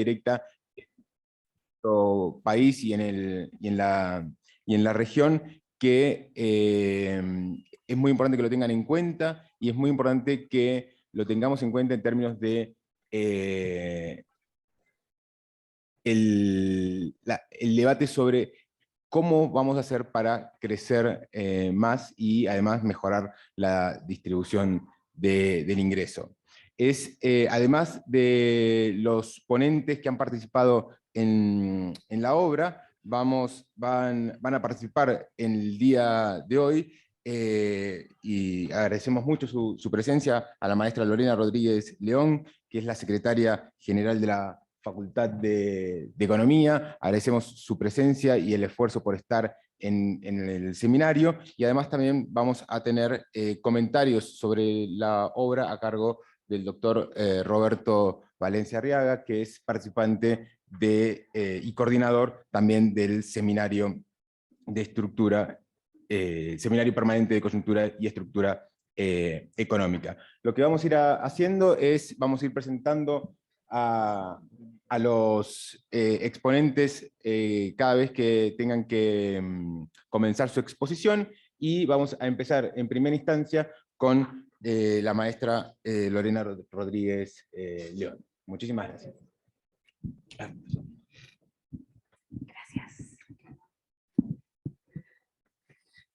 directa en nuestro país y en la región, que es muy importante que lo tengan en cuenta, y es muy importante que lo tengamos en cuenta en términos de el debate sobre cómo vamos a hacer para crecer más y además mejorar la distribución del ingreso. Además de los ponentes que han participado en la obra, van a participar en el día de hoy, y agradecemos mucho su presencia a la maestra Lorena Rodríguez León, que es la secretaria general de la Facultad de Economía. Agradecemos su presencia y el esfuerzo por estar en el seminario, y además también vamos a tener comentarios sobre la obra a cargo del doctor Roberto Valencia Arriaga, que es participante y coordinador también del seminario de estructura, seminario permanente de coyuntura y estructura económica. Lo que vamos a ir haciendo es, vamos a ir presentando a los exponentes cada vez que tengan que comenzar su exposición, y vamos a empezar en primera instancia con la maestra Lorena Rodríguez León. Muchísimas gracias. Gracias.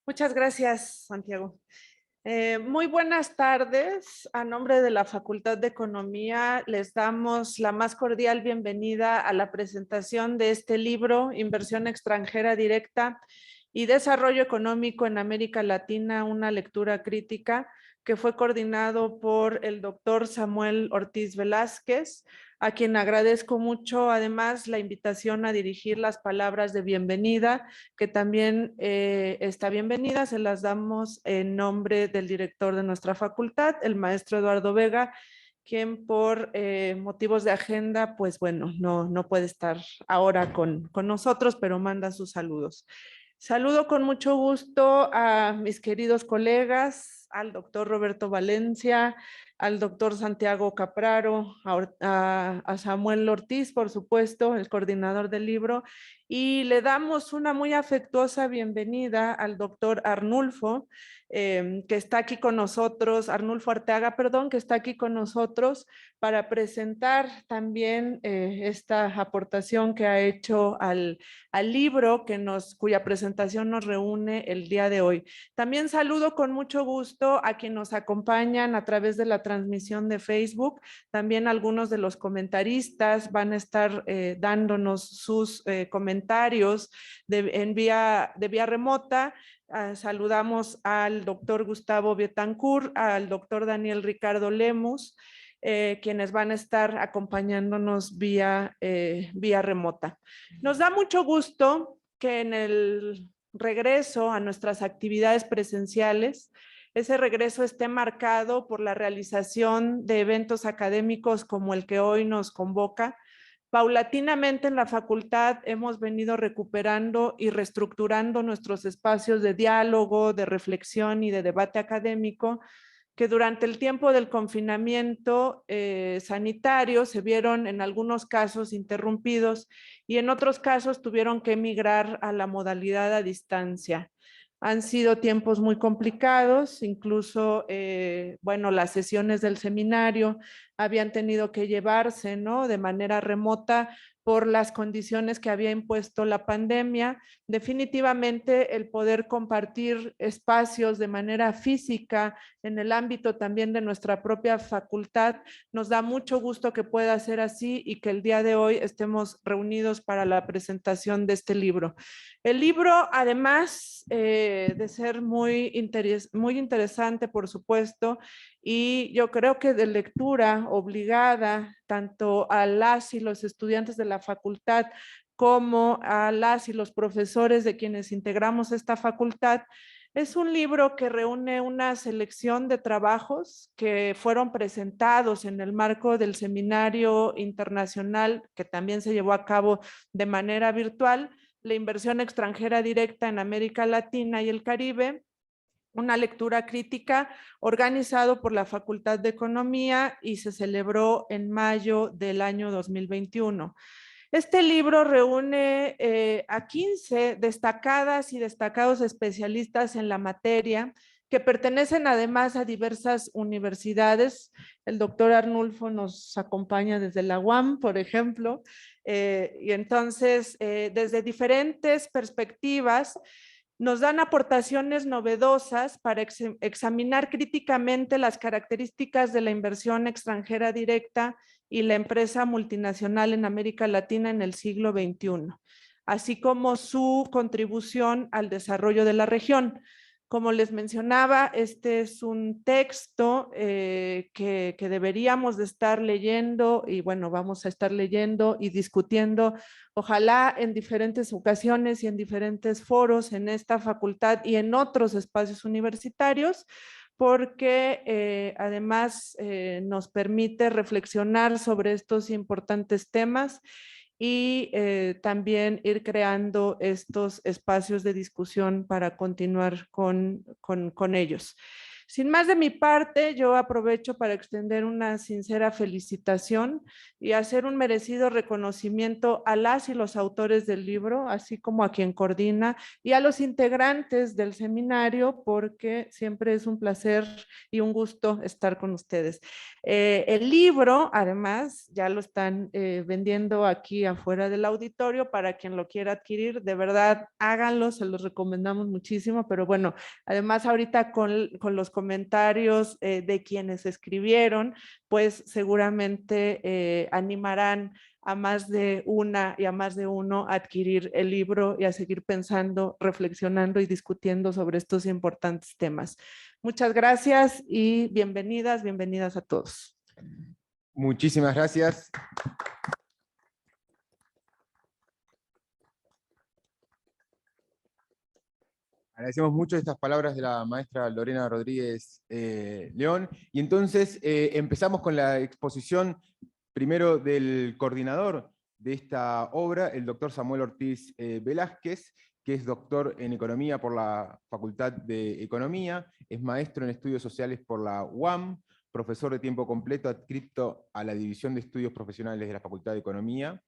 Muchas gracias, Santiago. Muy buenas tardes. A nombre de la Facultad de Economía les damos la más cordial bienvenida a la presentación de este libro, Inversión extranjera directa y desarrollo económico en América Latina, una lectura crítica, que fue coordinado por el doctor Samuel Ortiz Velázquez, a quien agradezco mucho además la invitación a dirigir las palabras de bienvenida, que también esta bienvenida se las damos en nombre del director de nuestra facultad, el maestro Eduardo Vega, quien por motivos de agenda, pues bueno, no puede estar ahora con nosotros, pero manda sus saludos. Saludo con mucho gusto a mis queridos colegas, al doctor Roberto Valencia, al doctor Santiago Capraro, a Samuel Ortiz, por supuesto, el coordinador del libro, y le damos una muy afectuosa bienvenida al doctor Arnulfo, que está aquí con nosotros, Arnulfo Arteaga, perdón, que está aquí con nosotros para presentar también esta aportación que ha hecho al libro, cuya presentación nos reúne el día de hoy. También saludo con mucho gusto a quienes nos acompañan a través de la transmisión de Facebook. También algunos de los comentaristas van a estar dándonos sus comentarios de vía remota. Saludamos al doctor Gustavo Betancourt, al doctor Daniel Ricardo Lemus, quienes van a estar acompañándonos vía remota. Nos da mucho gusto que en el regreso a nuestras actividades presenciales, ese regreso esté marcado por la realización de eventos académicos como el que hoy nos convoca. Paulatinamente en la facultad hemos venido recuperando y reestructurando nuestros espacios de diálogo, de reflexión y de debate académico, que durante el tiempo del confinamiento sanitario se vieron en algunos casos interrumpidos y en otros casos tuvieron que migrar a la modalidad a distancia. Han sido tiempos muy complicados, incluso, bueno, las sesiones del seminario habían tenido que llevarse, ¿no?, de manera remota por las condiciones que había impuesto la pandemia. Definitivamente el poder compartir espacios de manera física en el ámbito también de nuestra propia facultad, nos da mucho gusto que pueda ser así y que el día de hoy estemos reunidos para la presentación de este libro. El libro, además de ser muy interesante, por supuesto, y yo creo que de lectura obligada tanto a las y los estudiantes de la facultad como a las y los profesores de quienes integramos esta facultad, es un libro que reúne una selección de trabajos que fueron presentados en el marco del seminario internacional que también se llevó a cabo de manera virtual, la inversión extranjera directa en América Latina y el Caribe, una lectura crítica organizado por la Facultad de Economía y se celebró en mayo del año 2021. Este libro reúne a 15 destacadas y destacados especialistas en la materia que pertenecen además a diversas universidades. El doctor Arnulfo nos acompaña desde la UAM, por ejemplo, y entonces desde diferentes perspectivas nos dan aportaciones novedosas para examinar críticamente las características de la inversión extranjera directa y la empresa multinacional en América Latina en el siglo XXI, así como su contribución al desarrollo de la región. Como les mencionaba, este es un texto que deberíamos de estar leyendo y bueno, vamos a estar leyendo y discutiendo, ojalá en diferentes ocasiones y en diferentes foros en esta facultad y en otros espacios universitarios, porque además nos permite reflexionar sobre estos importantes temas y también ir creando estos espacios de discusión para continuar con ellos. Sin más de mi parte, yo aprovecho para extender una sincera felicitación y hacer un merecido reconocimiento a las y los autores del libro, así como a quien coordina y a los integrantes del seminario, porque siempre es un placer y un gusto estar con ustedes. El libro, además, ya lo están vendiendo aquí afuera del auditorio para quien lo quiera adquirir. De verdad, háganlo, se los recomendamos muchísimo, pero bueno, además ahorita con los comentarios de quienes escribieron, pues seguramente animarán a más de una y a más de uno a adquirir el libro y a seguir pensando, reflexionando y discutiendo sobre estos importantes temas. Muchas gracias y bienvenidas, bienvenidas a todos. Muchísimas gracias. Agradecemos mucho estas palabras de la maestra Lorena Rodríguez León. Y entonces empezamos con la exposición primero del coordinador de esta obra, el doctor Samuel Ortiz Velázquez, que es doctor en Economía por la Facultad de Economía, es maestro en Estudios Sociales por la UAM, profesor de tiempo completo adscrito a la División de Estudios Profesionales de la Facultad de Economía,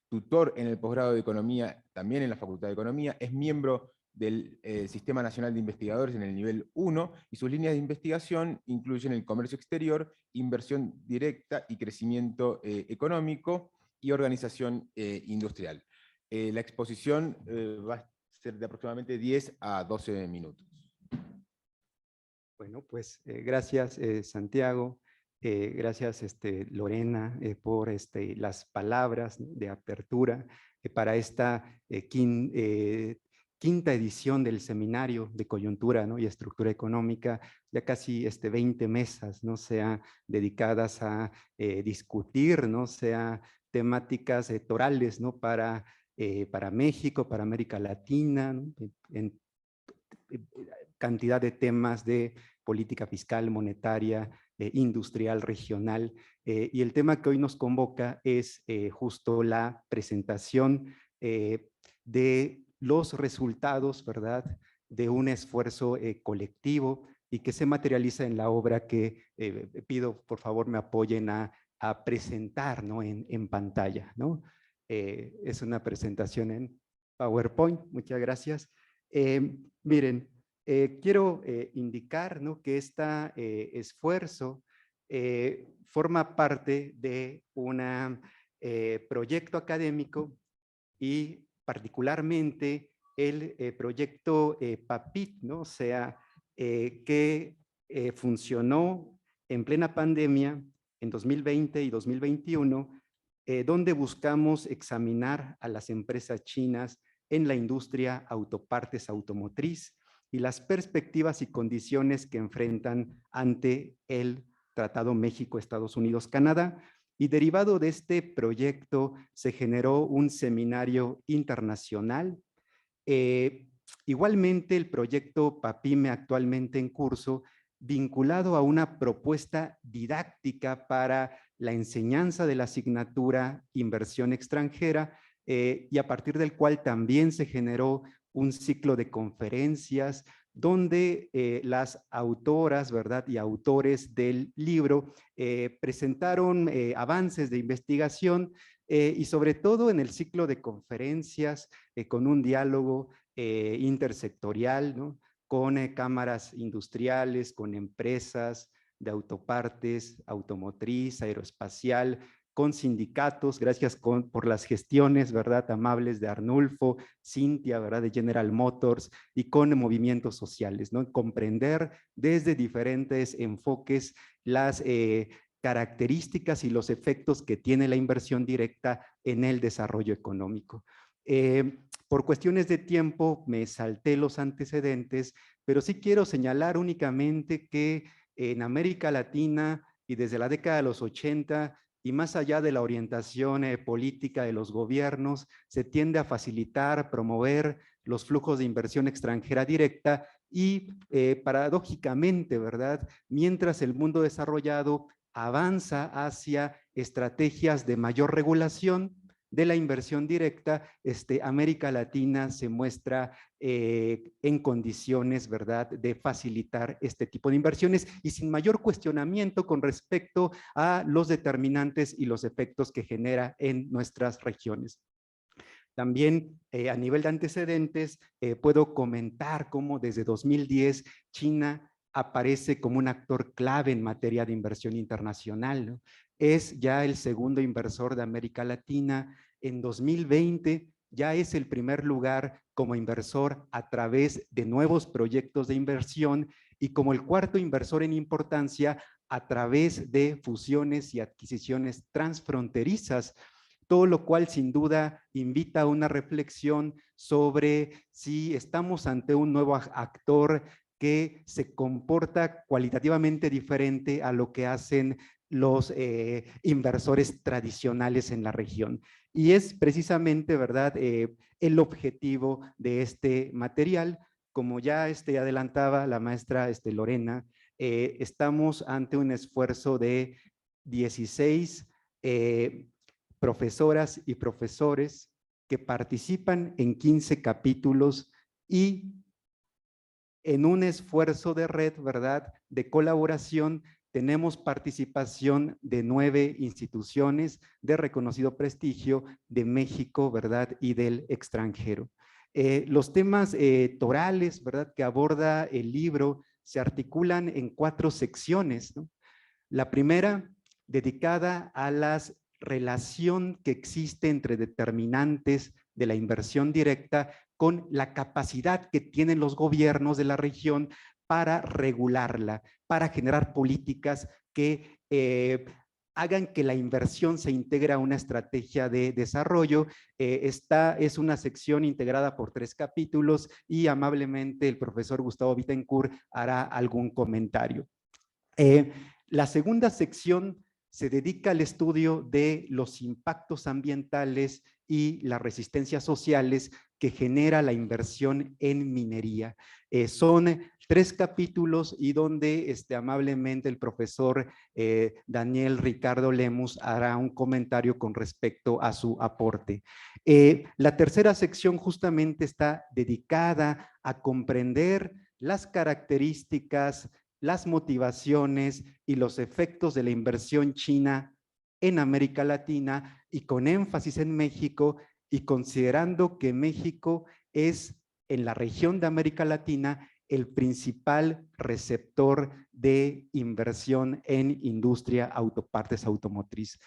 tutor en el posgrado de Economía, también en la Facultad de Economía, es miembro del Sistema Nacional de Investigadores en el nivel 1, y sus líneas de investigación incluyen el comercio exterior, inversión directa y crecimiento económico y organización industrial. La exposición va a ser de aproximadamente 10 a 12 minutos. Bueno, pues gracias Santiago, gracias Lorena por las palabras de apertura para esta quinta edición del seminario de coyuntura, ¿no?, y estructura económica. Ya casi 20 mesas, ¿no?, sea dedicadas a discutir, ¿no?, sea temáticas torales, ¿no?, para México, para América Latina, ¿no?, en cantidad de temas de política fiscal, monetaria, industrial, regional. Y el tema que hoy nos convoca es justo la presentación de los resultados, ¿verdad?, de un esfuerzo colectivo y que se materializa en la obra que pido, por favor, me apoyen a presentar, ¿no?, en pantalla, ¿no? Es una presentación en PowerPoint. Muchas gracias. Miren, quiero indicar, ¿no?, que este esfuerzo forma parte de un proyecto académico y particularmente el proyecto PAPIT, ¿no?, o sea, que funcionó en plena pandemia en 2020 y 2021, donde buscamos examinar a las empresas chinas en la industria autopartes automotriz y las perspectivas y condiciones que enfrentan ante el Tratado México-Estados Unidos-Canadá. Y derivado de este proyecto se generó un seminario internacional. Igualmente el proyecto PAPIME actualmente en curso, vinculado a una propuesta didáctica para la enseñanza de la asignatura Inversión Extranjera, y a partir del cual también se generó un ciclo de conferencias donde las autoras, ¿verdad?, y autores del libro presentaron avances de investigación y sobre todo en el ciclo de conferencias con un diálogo intersectorial, ¿no?, con cámaras industriales, con empresas de autopartes, automotriz, aeroespacial, con sindicatos, gracias por las gestiones, ¿verdad?, amables de Arnulfo, Cintia, ¿verdad?, de General Motors, y con movimientos sociales, ¿no? Comprender desde diferentes enfoques las características y los efectos que tiene la inversión directa en el desarrollo económico. Por cuestiones de tiempo me salté los antecedentes, pero sí quiero señalar únicamente que en América Latina y desde la década de los 80 y más allá de la orientación política de los gobiernos, se tiende a facilitar, promover los flujos de inversión extranjera directa y paradójicamente, ¿verdad?, mientras el mundo desarrollado avanza hacia estrategias de mayor regulación de la inversión directa, América Latina se muestra en condiciones, ¿verdad?, de facilitar este tipo de inversiones y sin mayor cuestionamiento con respecto a los determinantes y los efectos que genera en nuestras regiones. También a nivel de antecedentes puedo comentar cómo desde 2010 China aparece como un actor clave en materia de inversión internacional, ¿no? Es ya el segundo inversor de América Latina. En 2020 ya es el primer lugar como inversor a través de nuevos proyectos de inversión y como el cuarto inversor en importancia a través de fusiones y adquisiciones transfronterizas, todo lo cual sin duda invita a una reflexión sobre si estamos ante un nuevo actor que se comporta cualitativamente diferente a lo que hacen los inversores tradicionales en la región. Y es precisamente, ¿verdad?, el objetivo de este material. Como ya adelantaba la maestra Lorena, estamos ante un esfuerzo de 16 profesoras y profesores que participan en 15 capítulos y en un esfuerzo de red, ¿verdad?, de colaboración, tenemos participación de 9 instituciones de reconocido prestigio de México, ¿verdad?, y del extranjero. Los temas torales, ¿verdad?, que aborda el libro se articulan en 4 secciones, ¿no? La primera, dedicada a la relación que existe entre determinantes de la inversión directa con la capacidad que tienen los gobiernos de la región para regularla, para generar políticas que hagan que la inversión se integre a una estrategia de desarrollo. Esta es una sección integrada por 3 capítulos y amablemente el profesor Gustavo Bittencourt hará algún comentario. La segunda sección se dedica al estudio de los impactos ambientales y las resistencias sociales que genera la inversión en minería. Son 3 capítulos y donde amablemente el profesor Daniel Ricardo Lemus hará un comentario con respecto a su aporte. La tercera sección justamente está dedicada a comprender las características, las motivaciones y los efectos de la inversión china en América Latina y con énfasis en México, y considerando que México es en la región de América Latina el principal receptor de inversión en industria autopartes automotriz.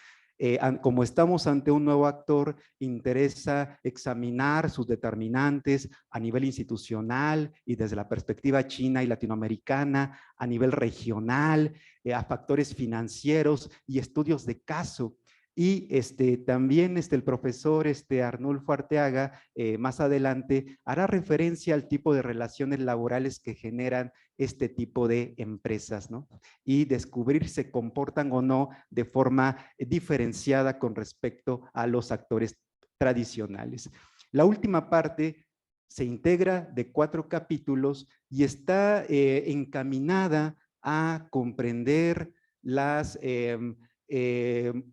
Como estamos ante un nuevo actor, interesa examinar sus determinantes a nivel institucional y desde la perspectiva china y latinoamericana, a nivel regional, a factores financieros y estudios de caso. Y también el profesor Arnulfo Arteaga más adelante hará referencia al tipo de relaciones laborales que generan este tipo de empresas, ¿no? Y descubrir si se comportan o no de forma diferenciada con respecto a los actores tradicionales. La última parte se integra de 4 capítulos y está encaminada a comprender las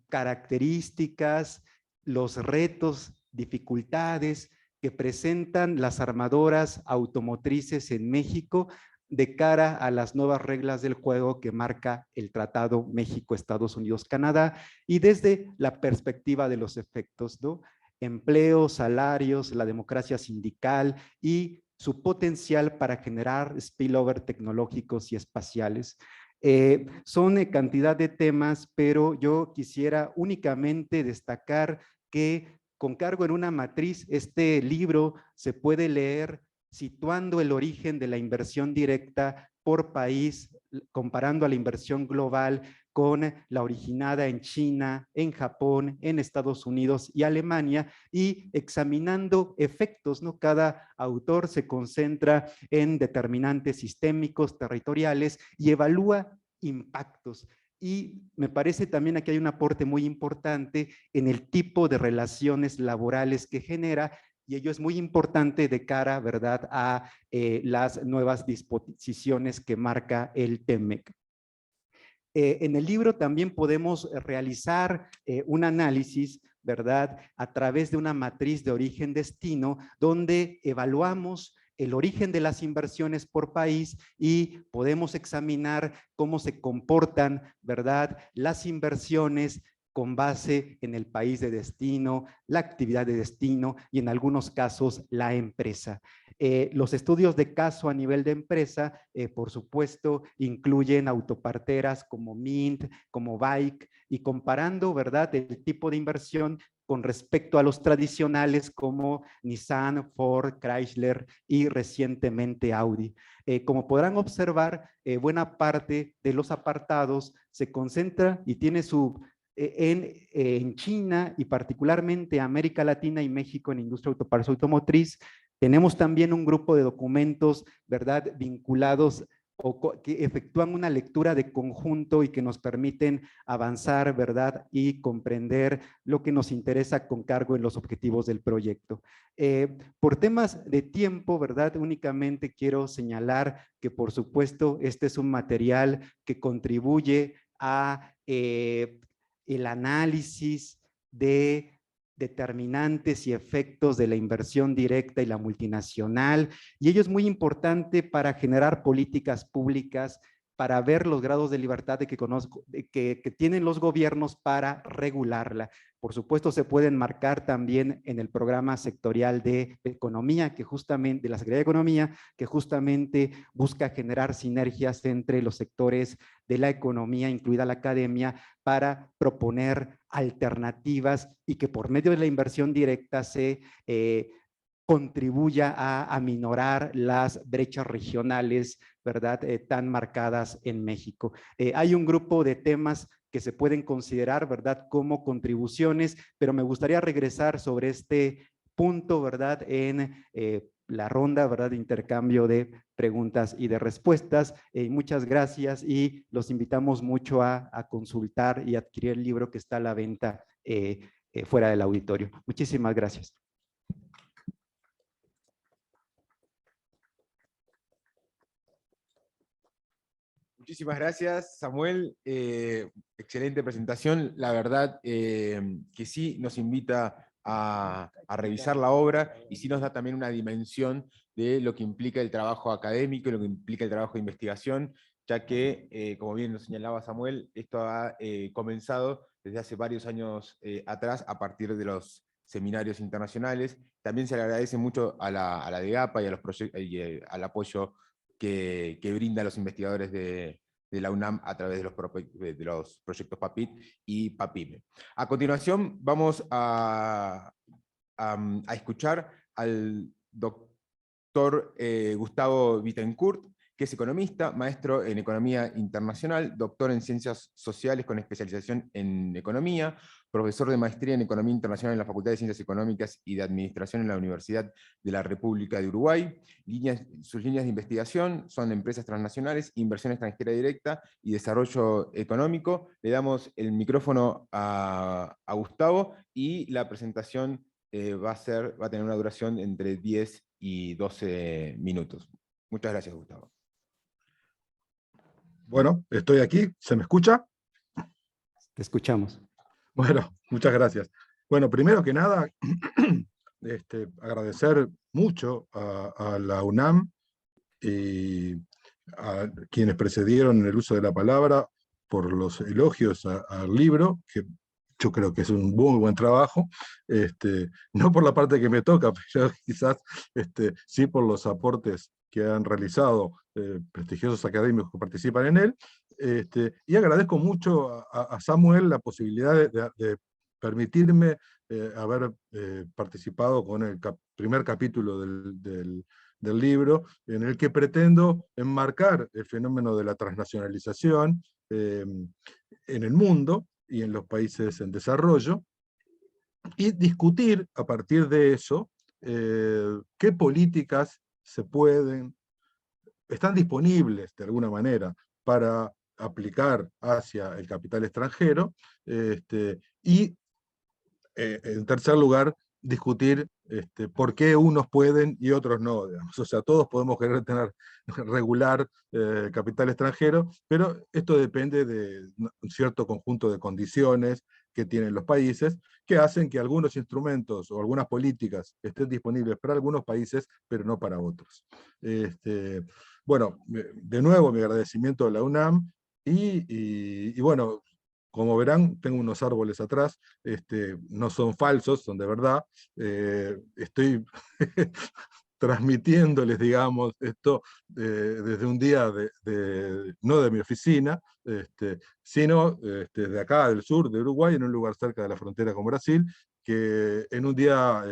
características, los retos, dificultades que presentan las armadoras automotrices en México de cara a las nuevas reglas del juego que marca el Tratado México-Estados Unidos-Canadá y desde la perspectiva de los efectos, ¿no? Empleos, salarios, la democracia sindical y su potencial para generar spillover tecnológicos y espaciales. Son cantidad de temas, pero yo quisiera únicamente destacar que con cargo en una matriz, este libro se puede leer situando el origen de la inversión directa por país, comparando a la inversión global con la originada en China, en Japón, en Estados Unidos y Alemania, y examinando efectos, ¿no? Cada autor se concentra en determinantes sistémicos, territoriales, y evalúa impactos. Y me parece también aquí hay un aporte muy importante en el tipo de relaciones laborales que genera, y ello es muy importante de cara, ¿verdad?, a las nuevas disposiciones que marca el TEMEC. En el libro también podemos realizar un análisis, ¿verdad?, a través de una matriz de origen-destino, donde evaluamos el origen de las inversiones por país y podemos examinar cómo se comportan, ¿verdad?, las inversiones con base en el país de destino, la actividad de destino y en algunos casos la empresa. Los estudios de caso a nivel de empresa, por supuesto, incluyen autoparteras como Mint, como Bike, y comparando, ¿verdad?, el tipo de inversión con respecto a los tradicionales como Nissan, Ford, Chrysler y recientemente Audi. Como podrán observar, buena parte de los apartados se concentra y tiene su en China y particularmente América Latina y México en industria automotriz. Tenemos también un grupo de documentos, ¿verdad?, vinculados o que efectúan una lectura de conjunto y que nos permiten avanzar, ¿verdad?, y comprender lo que nos interesa con cargo en los objetivos del proyecto. Por temas de tiempo, ¿verdad?, únicamente quiero señalar que, por supuesto, este es un material que contribuye a el análisis de determinantes y efectos de la inversión directa y la multinacional, y ello es muy importante para generar políticas públicas, para ver los grados de libertad que tienen los gobiernos para regularla. Por supuesto, se pueden marcar también en el programa sectorial de economía, de la Secretaría de Economía, que justamente busca generar sinergias entre los sectores de la economía, incluida la academia, para proponer alternativas y que por medio de la inversión directa se contribuya a aminorar las brechas regionales, ¿verdad?, tan marcadas en México. Hay un grupo de temas que se pueden considerar, ¿verdad?, como contribuciones, pero me gustaría regresar sobre este punto, ¿verdad?, en la ronda, ¿verdad?, de intercambio de preguntas y de respuestas. Muchas gracias y los invitamos mucho a consultar y adquirir el libro que está a la venta fuera del auditorio. Muchísimas gracias. Muchísimas gracias, Samuel. Excelente presentación. La verdad que sí nos invita a revisar la obra y sí nos da también una dimensión de lo que implica el trabajo académico y lo que implica el trabajo de investigación, ya que, como bien nos señalaba Samuel, esto ha comenzado desde hace varios años atrás a partir de los seminarios internacionales. También se le agradece mucho a la DEGAPA y, a los y al apoyo que brinda a los investigadores de la UNAM a través de los proyectos PAPIT y PAPIME. A continuación vamos a escuchar al doctor Gustavo Bittencourt, que es economista, maestro en Economía Internacional, doctor en Ciencias Sociales con especialización en Economía, profesor de Maestría en Economía Internacional en la Facultad de Ciencias Económicas y de Administración en la Universidad de la República de Uruguay. Sus líneas de investigación son empresas transnacionales, inversión extranjera directa y desarrollo económico. Le damos el micrófono a Gustavo y la presentación va a tener una duración entre 10 y 12 minutos. Muchas gracias, Gustavo. Bueno, estoy aquí. ¿Se me escucha? Te escuchamos. Bueno, muchas gracias. Bueno, primero que nada, agradecer mucho a la UNAM y a quienes precedieron en el uso de la palabra por los elogios al libro, que yo creo que es un muy buen trabajo, no por la parte que me toca, pero quizás sí por los aportes que han realizado prestigiosos académicos que participan en él, y agradezco mucho a Samuel la posibilidad de permitirme haber participado con el primer capítulo del libro, en el que pretendo enmarcar el fenómeno de la transnacionalización en el mundo y en los países en desarrollo, y discutir a partir de eso qué políticas están disponibles de alguna manera para aplicar hacia el capital extranjero, y en tercer lugar, discutir por qué unos pueden y otros no, digamos. O sea, todos podemos querer regular capital extranjero, pero esto depende de un cierto conjunto de condiciones que tienen los países, que hacen que algunos instrumentos o algunas políticas estén disponibles para algunos países, pero no para otros. Bueno, de nuevo mi agradecimiento a la UNAM, y bueno, como verán, tengo unos árboles atrás, no son falsos, son de verdad. Estoy transmitiéndoles, digamos, esto desde un día no de mi oficina, sino de acá, del sur de Uruguay, en un lugar cerca de la frontera con Brasil, que en un día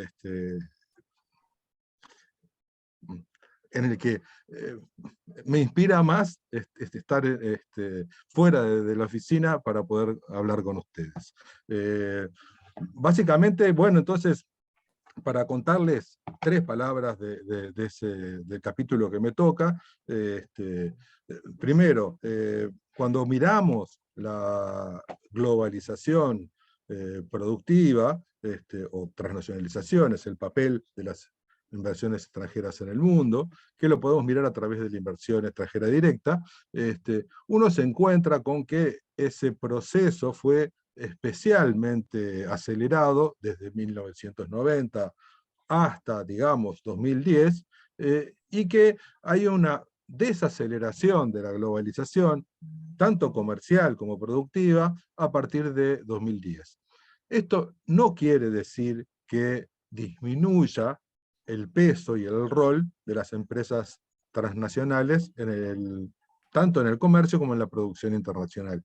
en el que me inspira más estar fuera de la oficina para poder hablar con ustedes. Básicamente, bueno, entonces, para contarles 3 palabras del capítulo que me toca, primero, cuando miramos la globalización productiva, o transnacionalización, es el papel de las inversiones extranjeras en el mundo, que lo podemos mirar a través de la inversión extranjera directa, uno se encuentra con que ese proceso fue especialmente acelerado desde 1990 hasta, digamos, 2010, y que hay una desaceleración de la globalización, tanto comercial como productiva, a partir de 2010. Esto no quiere decir que disminuya el peso y el rol de las empresas transnacionales tanto en el comercio como en la producción internacional.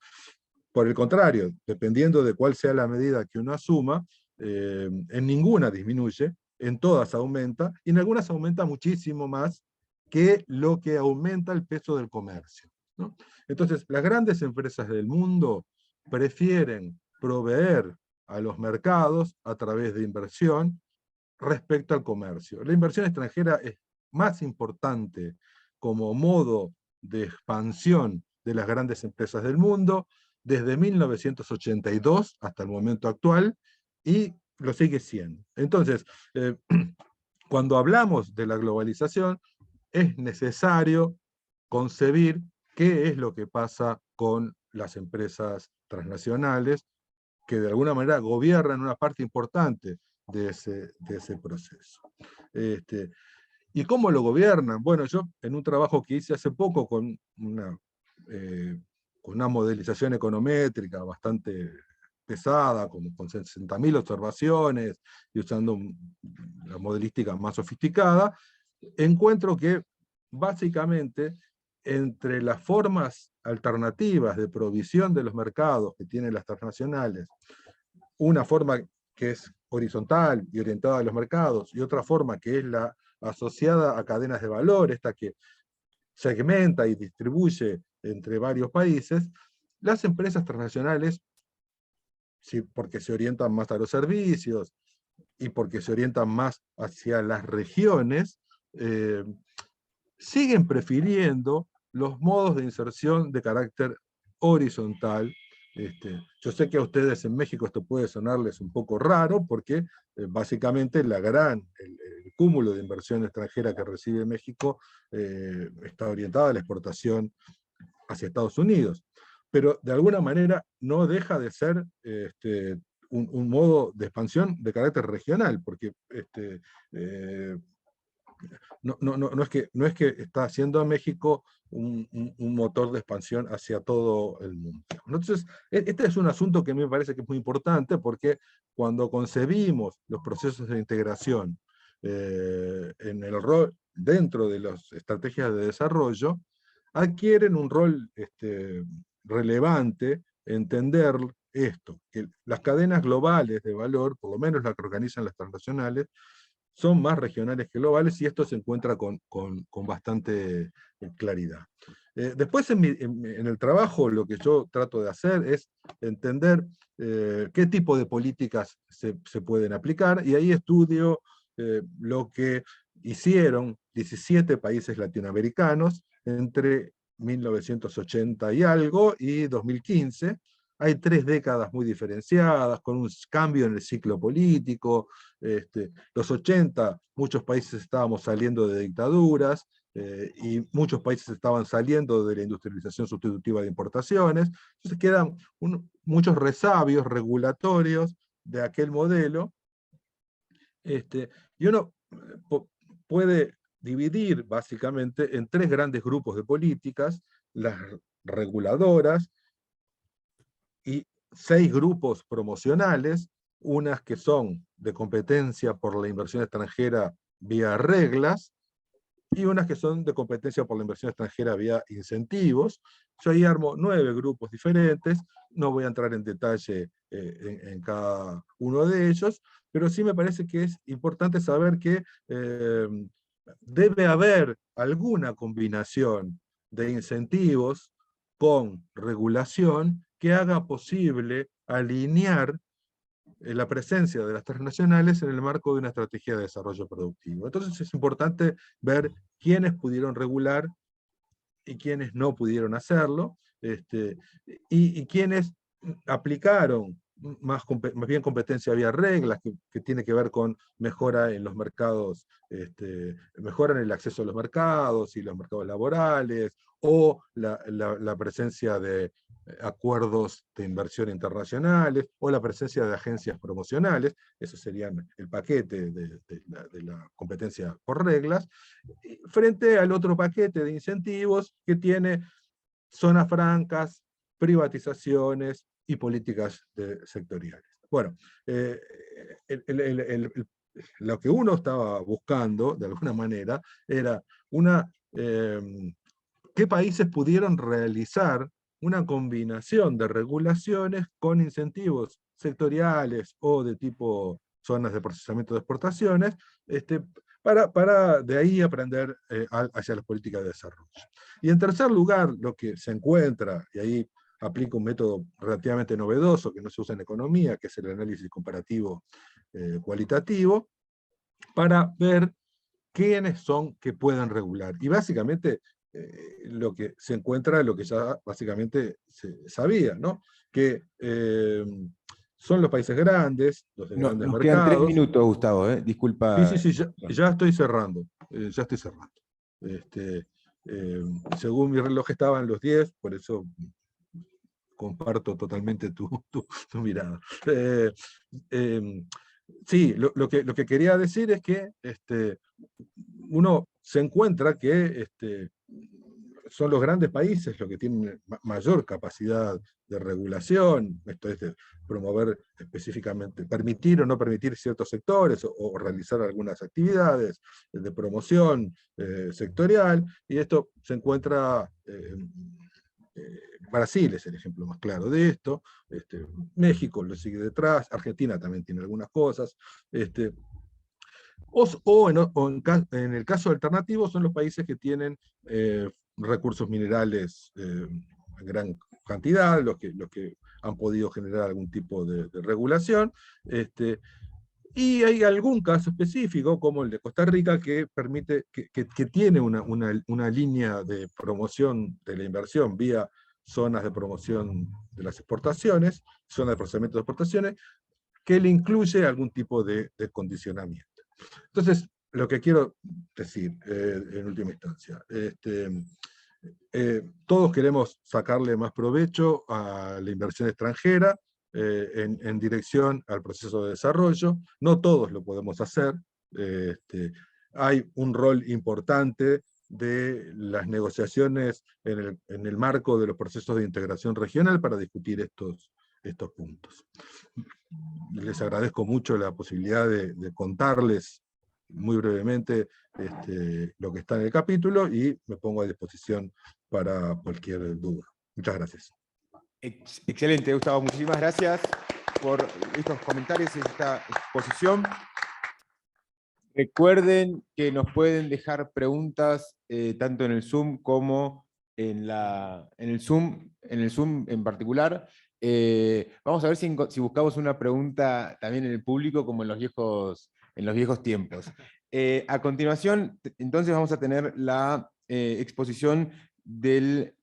Por el contrario, dependiendo de cuál sea la medida que uno asuma, en ninguna disminuye, en todas aumenta, y en algunas aumenta muchísimo más que lo que aumenta el peso del comercio, ¿no? Entonces, las grandes empresas del mundo prefieren proveer a los mercados a través de inversión respecto al comercio. La inversión extranjera es más importante como modo de expansión de las grandes empresas del mundo desde 1982 hasta el momento actual, y lo sigue siendo. Entonces, cuando hablamos de la globalización, es necesario concebir qué es lo que pasa con las empresas transnacionales, que de alguna manera gobiernan una parte importante de ese proceso. ¿Y cómo lo gobiernan? Bueno, yo en un trabajo que hice hace poco con una modelización econométrica bastante pesada, con 60.000 observaciones y usando la modelística más sofisticada, encuentro que básicamente entre las formas alternativas de provisión de los mercados que tienen las transnacionales, una forma que es horizontal y orientada a los mercados, y otra forma que es la asociada a cadenas de valor, esta que segmenta y distribuye entre varios países, las empresas transnacionales, sí, porque se orientan más a los servicios y porque se orientan más hacia las regiones, siguen prefiriendo los modos de inserción de carácter horizontal. Yo sé que a ustedes en México esto puede sonarles un poco raro, porque básicamente el cúmulo de inversión extranjera que recibe México está orientada a la exportación hacia Estados Unidos. Pero de alguna manera no deja de ser un modo de expansión de carácter regional, porque no es que está haciendo a México un motor de expansión hacia todo el mundo. Entonces, este es un asunto que a mí me parece que es muy importante, porque cuando concebimos los procesos de integración en el rol dentro de las estrategias de desarrollo, adquieren un rol relevante entender esto, que las cadenas globales de valor, por lo menos las que organizan las transnacionales, son más regionales que globales, y esto se encuentra con bastante claridad. Después en el trabajo lo que yo trato de hacer es entender qué tipo de políticas se pueden aplicar, y ahí estudio lo que hicieron 17 países latinoamericanos entre 1980 y algo y 2015. Hay 3 décadas muy diferenciadas, con un cambio en el ciclo político. Los 80, muchos países estábamos saliendo de dictaduras, y muchos países estaban saliendo de la industrialización sustitutiva de importaciones. Entonces quedan muchos resabios regulatorios de aquel modelo, y uno puede dividir básicamente en 3 grandes grupos de políticas: las reguladoras, y 6 grupos promocionales, unas que son de competencia por la inversión extranjera vía reglas, y unas que son de competencia por la inversión extranjera vía incentivos. Yo ahí armo 9 grupos diferentes, no voy a entrar en detalle en cada uno de ellos, pero sí me parece que es importante saber que debe haber alguna combinación de incentivos con regulación que haga posible alinear la presencia de las transnacionales en el marco de una estrategia de desarrollo productivo. Entonces es importante ver quiénes pudieron regular y quiénes no pudieron hacerlo, y quiénes aplicaron más bien competencia vía reglas, que tiene que ver con mejora en los mercados, mejora en el acceso a los mercados y los mercados laborales, o la presencia de acuerdos de inversión internacionales, o la presencia de agencias promocionales. Eso serían el paquete de la competencia por reglas, frente al otro paquete de incentivos que tiene zonas francas, privatizaciones y políticas sectoriales. Bueno, lo que uno estaba buscando, de alguna manera, era qué países pudieron realizar una combinación de regulaciones con incentivos sectoriales o de tipo zonas de procesamiento de exportaciones, para de ahí aprender hacia las políticas de desarrollo. Y en tercer lugar, lo que se encuentra, y ahí aplica un método relativamente novedoso que no se usa en economía, que es el análisis comparativo cualitativo, para ver quiénes son que puedan regular. Y básicamente lo que se encuentra es lo que ya básicamente se sabía, ¿no? Que son los países grandes, los de grandes Nos quedan 3 mercados. minutos, Gustavo, disculpa. Sí, ya estoy cerrando, ya estoy cerrando. Según mi reloj estaban los 10, por eso comparto totalmente tu mirada. Sí, lo que quería decir es que uno se encuentra que son los grandes países los que tienen mayor capacidad de regulación, esto es de promover específicamente, permitir o no permitir ciertos sectores, o realizar algunas actividades de promoción sectorial, y esto se encuentra Brasil es el ejemplo más claro de esto, México lo sigue detrás, Argentina también tiene algunas cosas, en el caso alternativo son los países que tienen recursos minerales en gran cantidad, los que han podido generar algún tipo de regulación, y hay algún caso específico, como el de Costa Rica, que permite, que tiene una línea de promoción de la inversión vía zonas de promoción de las exportaciones, zonas de procesamiento de exportaciones, que le incluye algún tipo de condicionamiento. Entonces, lo que quiero decir, en última instancia, todos queremos sacarle más provecho a la inversión extranjera, en dirección al proceso de desarrollo. No todos lo podemos hacer. Hay un rol importante de las negociaciones en el marco de los procesos de integración regional para discutir estos puntos. Les agradezco mucho la posibilidad de contarles muy brevemente lo que está en el capítulo y me pongo a disposición para cualquier duda. Muchas gracias. Excelente, Gustavo. Muchísimas gracias por estos comentarios y esta exposición. Recuerden que nos pueden dejar preguntas tanto en el Zoom como en el Zoom en particular. Vamos a ver si buscamos una pregunta también en el público como en los viejos tiempos. A continuación, entonces vamos a tener la exposición del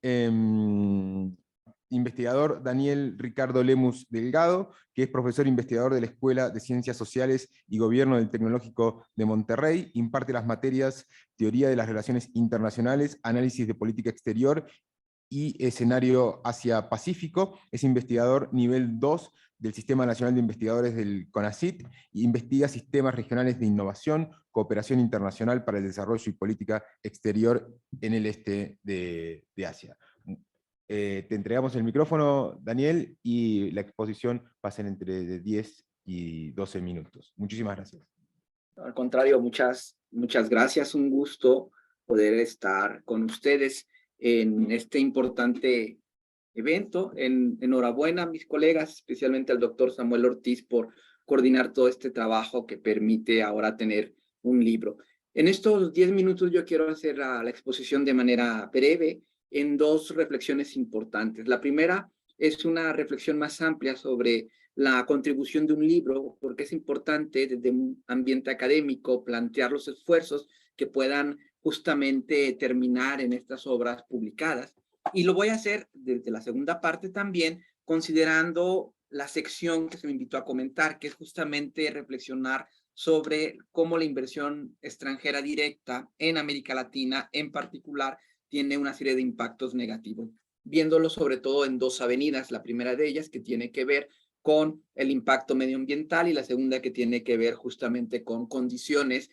investigador Daniel Ricardo Lemus Delgado, que es profesor investigador de la Escuela de Ciencias Sociales y Gobierno del Tecnológico de Monterrey, imparte las materias Teoría de las Relaciones Internacionales, Análisis de Política Exterior y Escenario Asia-Pacífico. Es investigador nivel 2 del Sistema Nacional de Investigadores del CONACYT, e investiga sistemas regionales de innovación, cooperación internacional para el desarrollo y política exterior en el este de Asia. Te entregamos el micrófono, Daniel, y la exposición va a ser entre 10 y 12 minutos. Muchísimas gracias. Al contrario, muchas gracias. Un gusto poder estar con ustedes en este importante evento. Enhorabuena a mis colegas, especialmente al doctor Samuel Ortiz, por coordinar todo este trabajo que permite ahora tener un libro. En estos 10 minutos yo quiero hacer la exposición de manera breve en dos reflexiones importantes. La primera es una reflexión más amplia sobre la contribución de un libro, porque es importante desde un ambiente académico plantear los esfuerzos que puedan justamente terminar en estas obras publicadas. Y lo voy a hacer desde la segunda parte también, considerando la sección que se me invitó a comentar, que es justamente reflexionar sobre cómo la inversión extranjera directa en América Latina, en particular, tiene una serie de impactos negativos, viéndolo sobre todo en dos avenidas. La primera de ellas que tiene que ver con el impacto medioambiental y la segunda que tiene que ver justamente con condiciones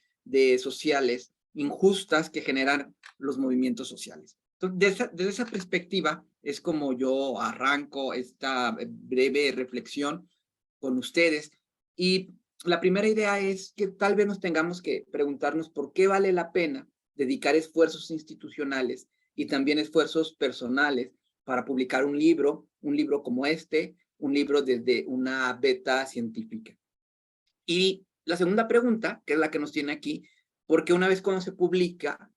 sociales injustas que generan los movimientos sociales. Entonces, desde esa perspectiva es como yo arranco esta breve reflexión con ustedes. Y la primera idea es que tal vez nos tengamos que preguntarnos por qué vale la pena dedicar esfuerzos institucionales y también esfuerzos personales para publicar un libro como este, un libro desde una beta científica. Y la segunda pregunta, que es la que nos tiene aquí, ¿por qué una vez cuando se publica,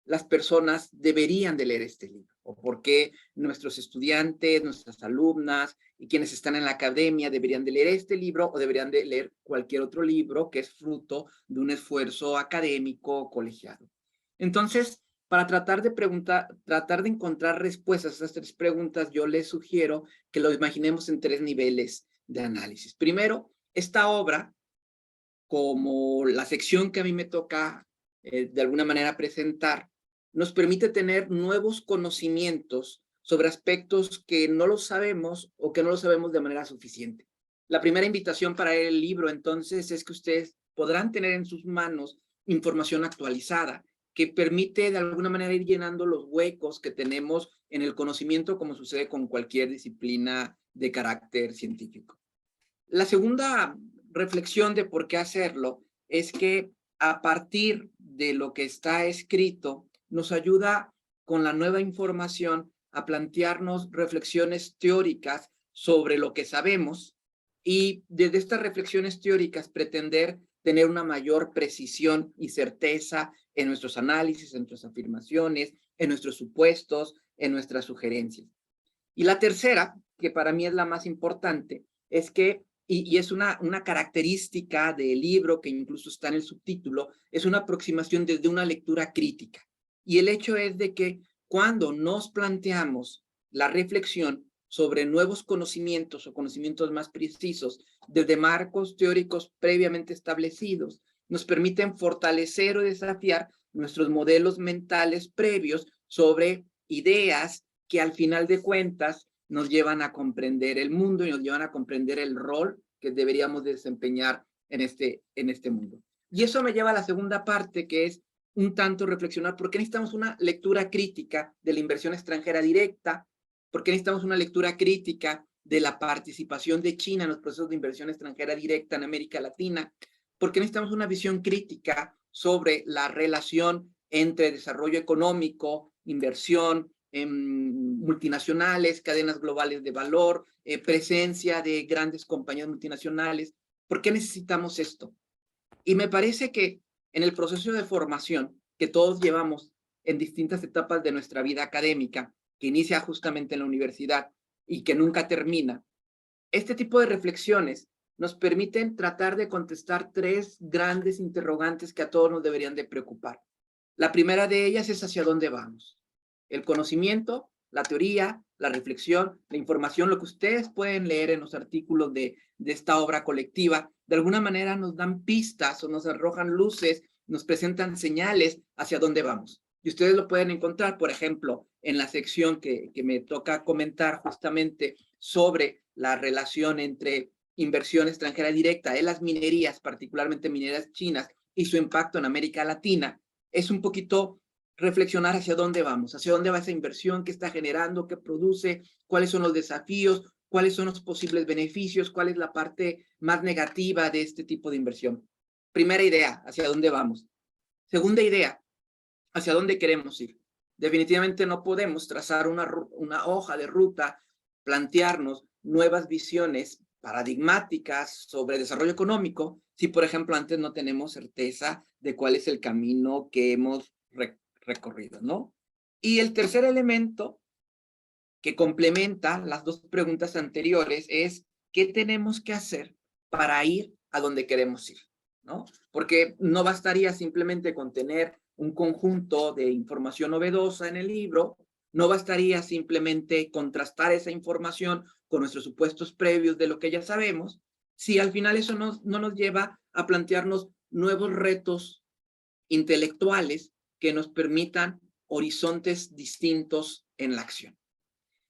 las personas deberían de leer este libro? ¿O por qué nuestros estudiantes, nuestras alumnas y quienes están en la academia deberían de leer este libro o deberían de leer cualquier otro libro que es fruto de un esfuerzo académico colegiado? Entonces, para tratar de encontrar respuestas a estas tres preguntas, yo les sugiero que lo imaginemos en tres niveles de análisis. Primero, esta obra, como la sección que a mí me toca de alguna manera presentar, nos permite tener nuevos conocimientos sobre aspectos que no los sabemos o que no los sabemos de manera suficiente. La primera invitación para leer el libro, entonces, es que ustedes podrán tener en sus manos información actualizada que permite de alguna manera ir llenando los huecos que tenemos en el conocimiento, como sucede con cualquier disciplina de carácter científico. La segunda reflexión de por qué hacerlo es que a partir de lo que está escrito, nos ayuda con la nueva información a plantearnos reflexiones teóricas sobre lo que sabemos y desde estas reflexiones teóricas pretender tener una mayor precisión y certeza en nuestros análisis, en nuestras afirmaciones, en nuestros supuestos, en nuestras sugerencias. Y la tercera, que para mí es la más importante, es que, y es una característica del libro que incluso está en el subtítulo, es una aproximación desde una lectura crítica. Y el hecho es de que cuando nos planteamos la reflexión sobre nuevos conocimientos o conocimientos más precisos desde marcos teóricos previamente establecidos, nos permiten fortalecer o desafiar nuestros modelos mentales previos sobre ideas que al final de cuentas nos llevan a comprender el mundo y nos llevan a comprender el rol que deberíamos desempeñar en este mundo. Y eso me lleva a la segunda parte, que es un tanto reflexionar por qué necesitamos una lectura crítica de la inversión extranjera directa, por qué necesitamos una lectura crítica de la participación de China en los procesos de inversión extranjera directa en América Latina, por qué necesitamos una visión crítica sobre la relación entre desarrollo económico, inversión, multinacionales, cadenas globales de valor, presencia de grandes compañías multinacionales. ¿Por qué necesitamos esto? Y me parece que en el proceso de formación que todos llevamos en distintas etapas de nuestra vida académica, que inicia justamente en la universidad y que nunca termina, este tipo de reflexiones nos permiten tratar de contestar tres grandes interrogantes que a todos nos deberían de preocupar. La primera de ellas es hacia dónde vamos. El conocimiento, la teoría, la reflexión, la información, lo que ustedes pueden leer en los artículos de esta obra colectiva, de alguna manera nos dan pistas o nos arrojan luces, nos presentan señales hacia dónde vamos. Y ustedes lo pueden encontrar, por ejemplo, en la sección que me toca comentar justamente sobre la relación entre inversión extranjera directa de las minerías, particularmente minerías chinas, y su impacto en América Latina. Es un poquito reflexionar hacia dónde vamos, hacia dónde va esa inversión, qué está generando, qué produce, cuáles son los desafíos, cuáles son los posibles beneficios, cuál es la parte más negativa de este tipo de inversión. Primera idea, hacia dónde vamos. Segunda idea, hacia dónde queremos ir. Definitivamente no podemos trazar una hoja de ruta, plantearnos nuevas visiones paradigmáticas sobre desarrollo económico si, por ejemplo, antes no tenemos certeza de cuál es el camino que hemos recorrido, ¿no? Y el tercer elemento que complementa las dos preguntas anteriores es ¿qué tenemos que hacer para ir a donde queremos ir? ¿No? Porque no bastaría simplemente con tener un conjunto de información novedosa en el libro, no bastaría simplemente contrastar esa información con nuestros supuestos previos de lo que ya sabemos, si al final eso no nos lleva a plantearnos nuevos retos intelectuales que nos permitan horizontes distintos en la acción.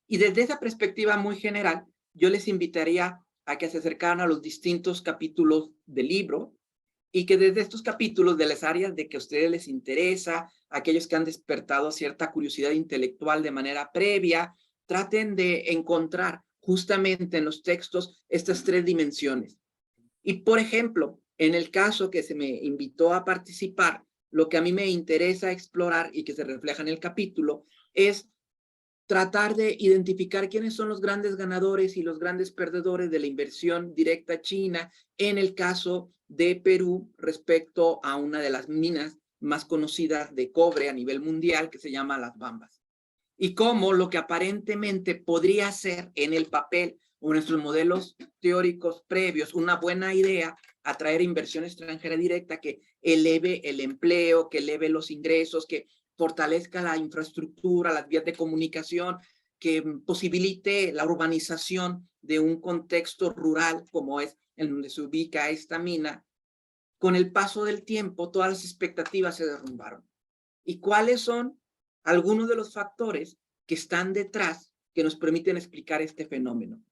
Y desde esa perspectiva muy general, yo les invitaría a que se acercaran a los distintos capítulos del libro y que desde estos capítulos de las áreas de que a ustedes les interesa, aquellos que han despertado cierta curiosidad intelectual de manera previa, traten de encontrar justamente en los textos estas tres dimensiones. Y, por ejemplo, en el caso que se me invitó a participar, lo que a mí me interesa explorar y que se refleja en el capítulo es tratar de identificar quiénes son los grandes ganadores y los grandes perdedores de la inversión directa china en el caso de Perú respecto a una de las minas más conocidas de cobre a nivel mundial que se llama Las Bambas. Y cómo lo que aparentemente podría ser en el papel o en nuestros modelos teóricos previos una buena idea, atraer inversión extranjera directa que eleve el empleo, que eleve los ingresos, que fortalezca la infraestructura, las vías de comunicación, que posibilite la urbanización de un contexto rural como es en donde se ubica esta mina. Con el paso del tiempo, todas las expectativas se derrumbaron. ¿Y cuáles son algunos de los factores que están detrás que nos permiten explicar este fenómeno?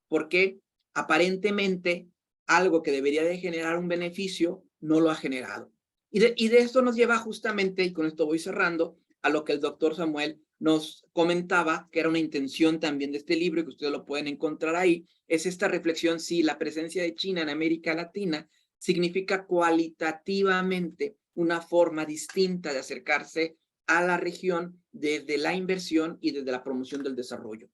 Porque aparentemente algo que debería de generar un beneficio no lo ha generado. Y de esto nos lleva justamente, y con esto voy cerrando, a lo que el doctor Samuel nos comentaba, que era una intención también de este libro, y que ustedes lo pueden encontrar ahí, es esta reflexión si la presencia de China en América Latina significa cualitativamente una forma distinta de acercarse a la región desde la inversión y desde la promoción del desarrollo.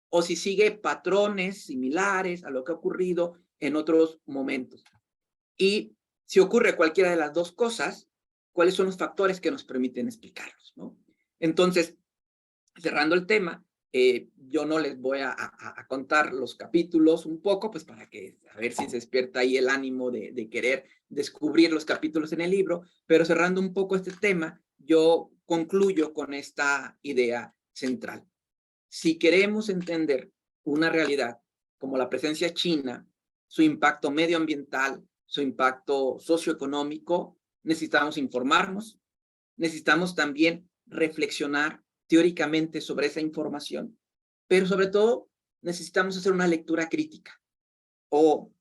O si sigue patrones similares a lo que ha ocurrido en otros momentos. Y si ocurre cualquiera de las dos cosas, ¿cuáles son los factores que nos permiten explicarlos, ¿no? Entonces, cerrando el tema, yo no les voy a contar los capítulos un poco, pues para que a ver si se despierta ahí el ánimo de querer descubrir los capítulos en el libro, pero cerrando un poco este tema, yo concluyo con esta idea central. Si queremos entender una realidad como la presencia china, su impacto medioambiental, su impacto socioeconómico, necesitamos informarnos, necesitamos también reflexionar teóricamente sobre esa información, pero sobre todo necesitamos hacer una lectura crítica. O,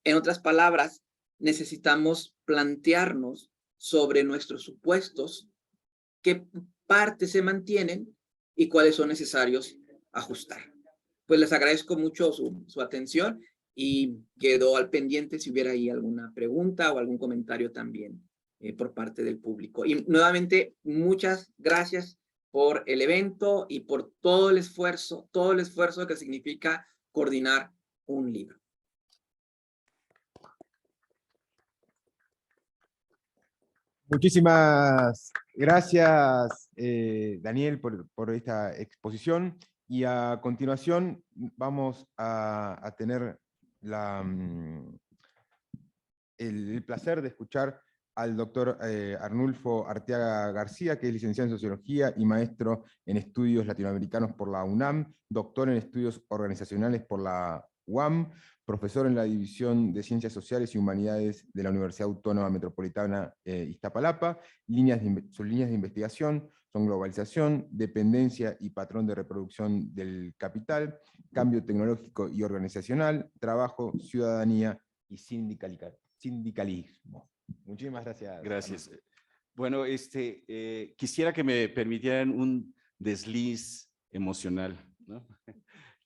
en otras palabras, necesitamos plantearnos sobre nuestros supuestos qué partes se mantienen y cuáles son necesarios ajustar. Pues les agradezco mucho su atención y quedo al pendiente si hubiera ahí alguna pregunta o algún comentario también por parte del público. Y nuevamente, muchas gracias por el evento y por todo el esfuerzo que significa coordinar un libro. Muchísimas gracias, Daniel, por esta exposición. Y a continuación vamos a tener el placer de escuchar al doctor Arnulfo Arteaga García, que es licenciado en Sociología y maestro en Estudios Latinoamericanos por la UNAM, doctor en Estudios Organizacionales por la UAM, profesor en la División de Ciencias Sociales y Humanidades de la Universidad Autónoma Metropolitana Iztapalapa. Sus líneas de investigación son globalización, dependencia y patrón de reproducción del capital, cambio tecnológico y organizacional, trabajo, ciudadanía y sindicalismo. Muchísimas gracias. Gracias. Bueno, quisiera que me permitieran un desliz emocional, ¿no?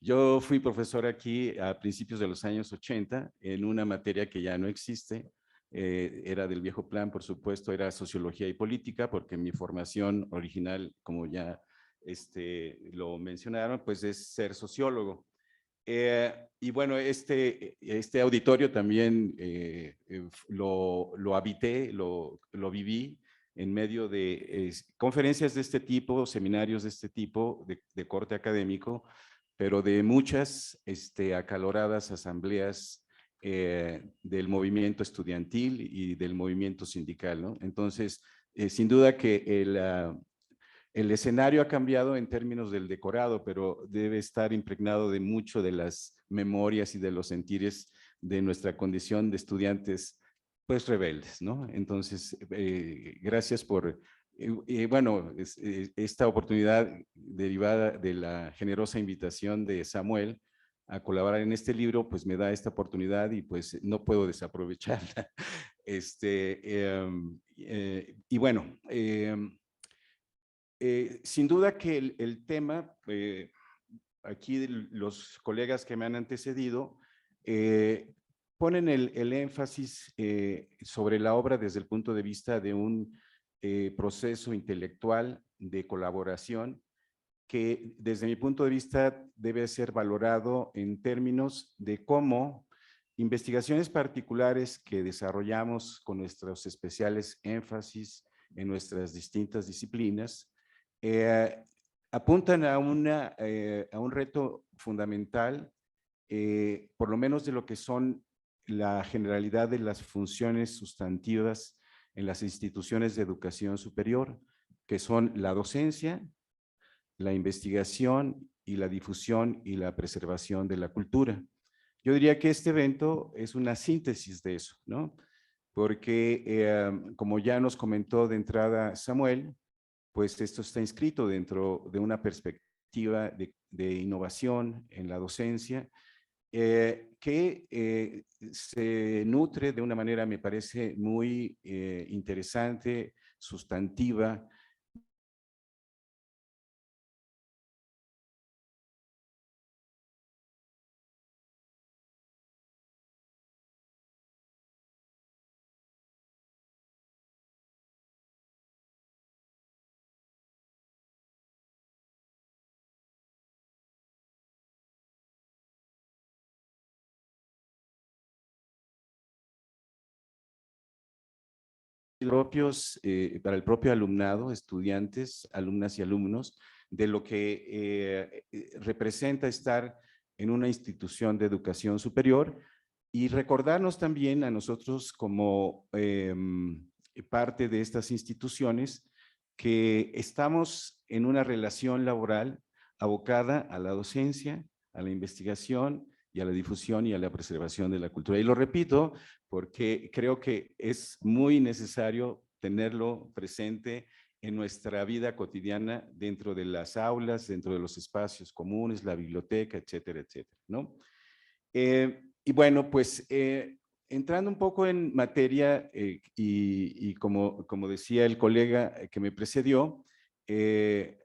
Yo fui profesor aquí a principios de los años 80 en una materia que ya no existe, era del viejo plan, por supuesto, era sociología y política, porque mi formación original, como ya lo mencionaron, pues es ser sociólogo. Y bueno, este auditorio también lo habité, lo viví en medio de conferencias de este tipo, seminarios de este tipo, de corte académico, pero de muchas acaloradas asambleas del movimiento estudiantil y del movimiento sindical, ¿no? Entonces, sin duda que el escenario ha cambiado en términos del decorado, pero debe estar impregnado de mucho de las memorias y de los sentires de nuestra condición de estudiantes, pues rebeldes, ¿no? Entonces, gracias por, bueno, esta oportunidad derivada de la generosa invitación de Samuel a colaborar en este libro, pues me da esta oportunidad y pues no puedo desaprovecharla. Y bueno, sin duda que el tema, aquí los colegas que me han antecedido, ponen el énfasis sobre la obra desde el punto de vista de un proceso intelectual de colaboración que desde mi punto de vista debe ser valorado en términos de cómo investigaciones particulares que desarrollamos con nuestros especiales énfasis en nuestras distintas disciplinas apuntan a un reto fundamental, por lo menos de lo que son la generalidad de las funciones sustantivas en las instituciones de educación superior, que son la docencia, la investigación y la difusión y la preservación de la cultura. Yo diría que este evento es una síntesis de eso, ¿no? Porque, como ya nos comentó de entrada Samuel, pues esto está inscrito dentro de una perspectiva de innovación en la docencia, que se nutre de una manera, me parece, muy interesante, sustantiva, para el propio alumnado, estudiantes, alumnas y alumnos, de lo que representa estar en una institución de educación superior y recordarnos también a nosotros como parte de estas instituciones que estamos en una relación laboral abocada a la docencia, a la investigación y a la difusión y a la preservación de la cultura. Y lo repito porque creo que es muy necesario tenerlo presente en nuestra vida cotidiana dentro de las aulas, dentro de los espacios comunes, la biblioteca, etcétera, etcétera, ¿no? Y bueno, pues entrando un poco en materia y como decía el colega que me precedió,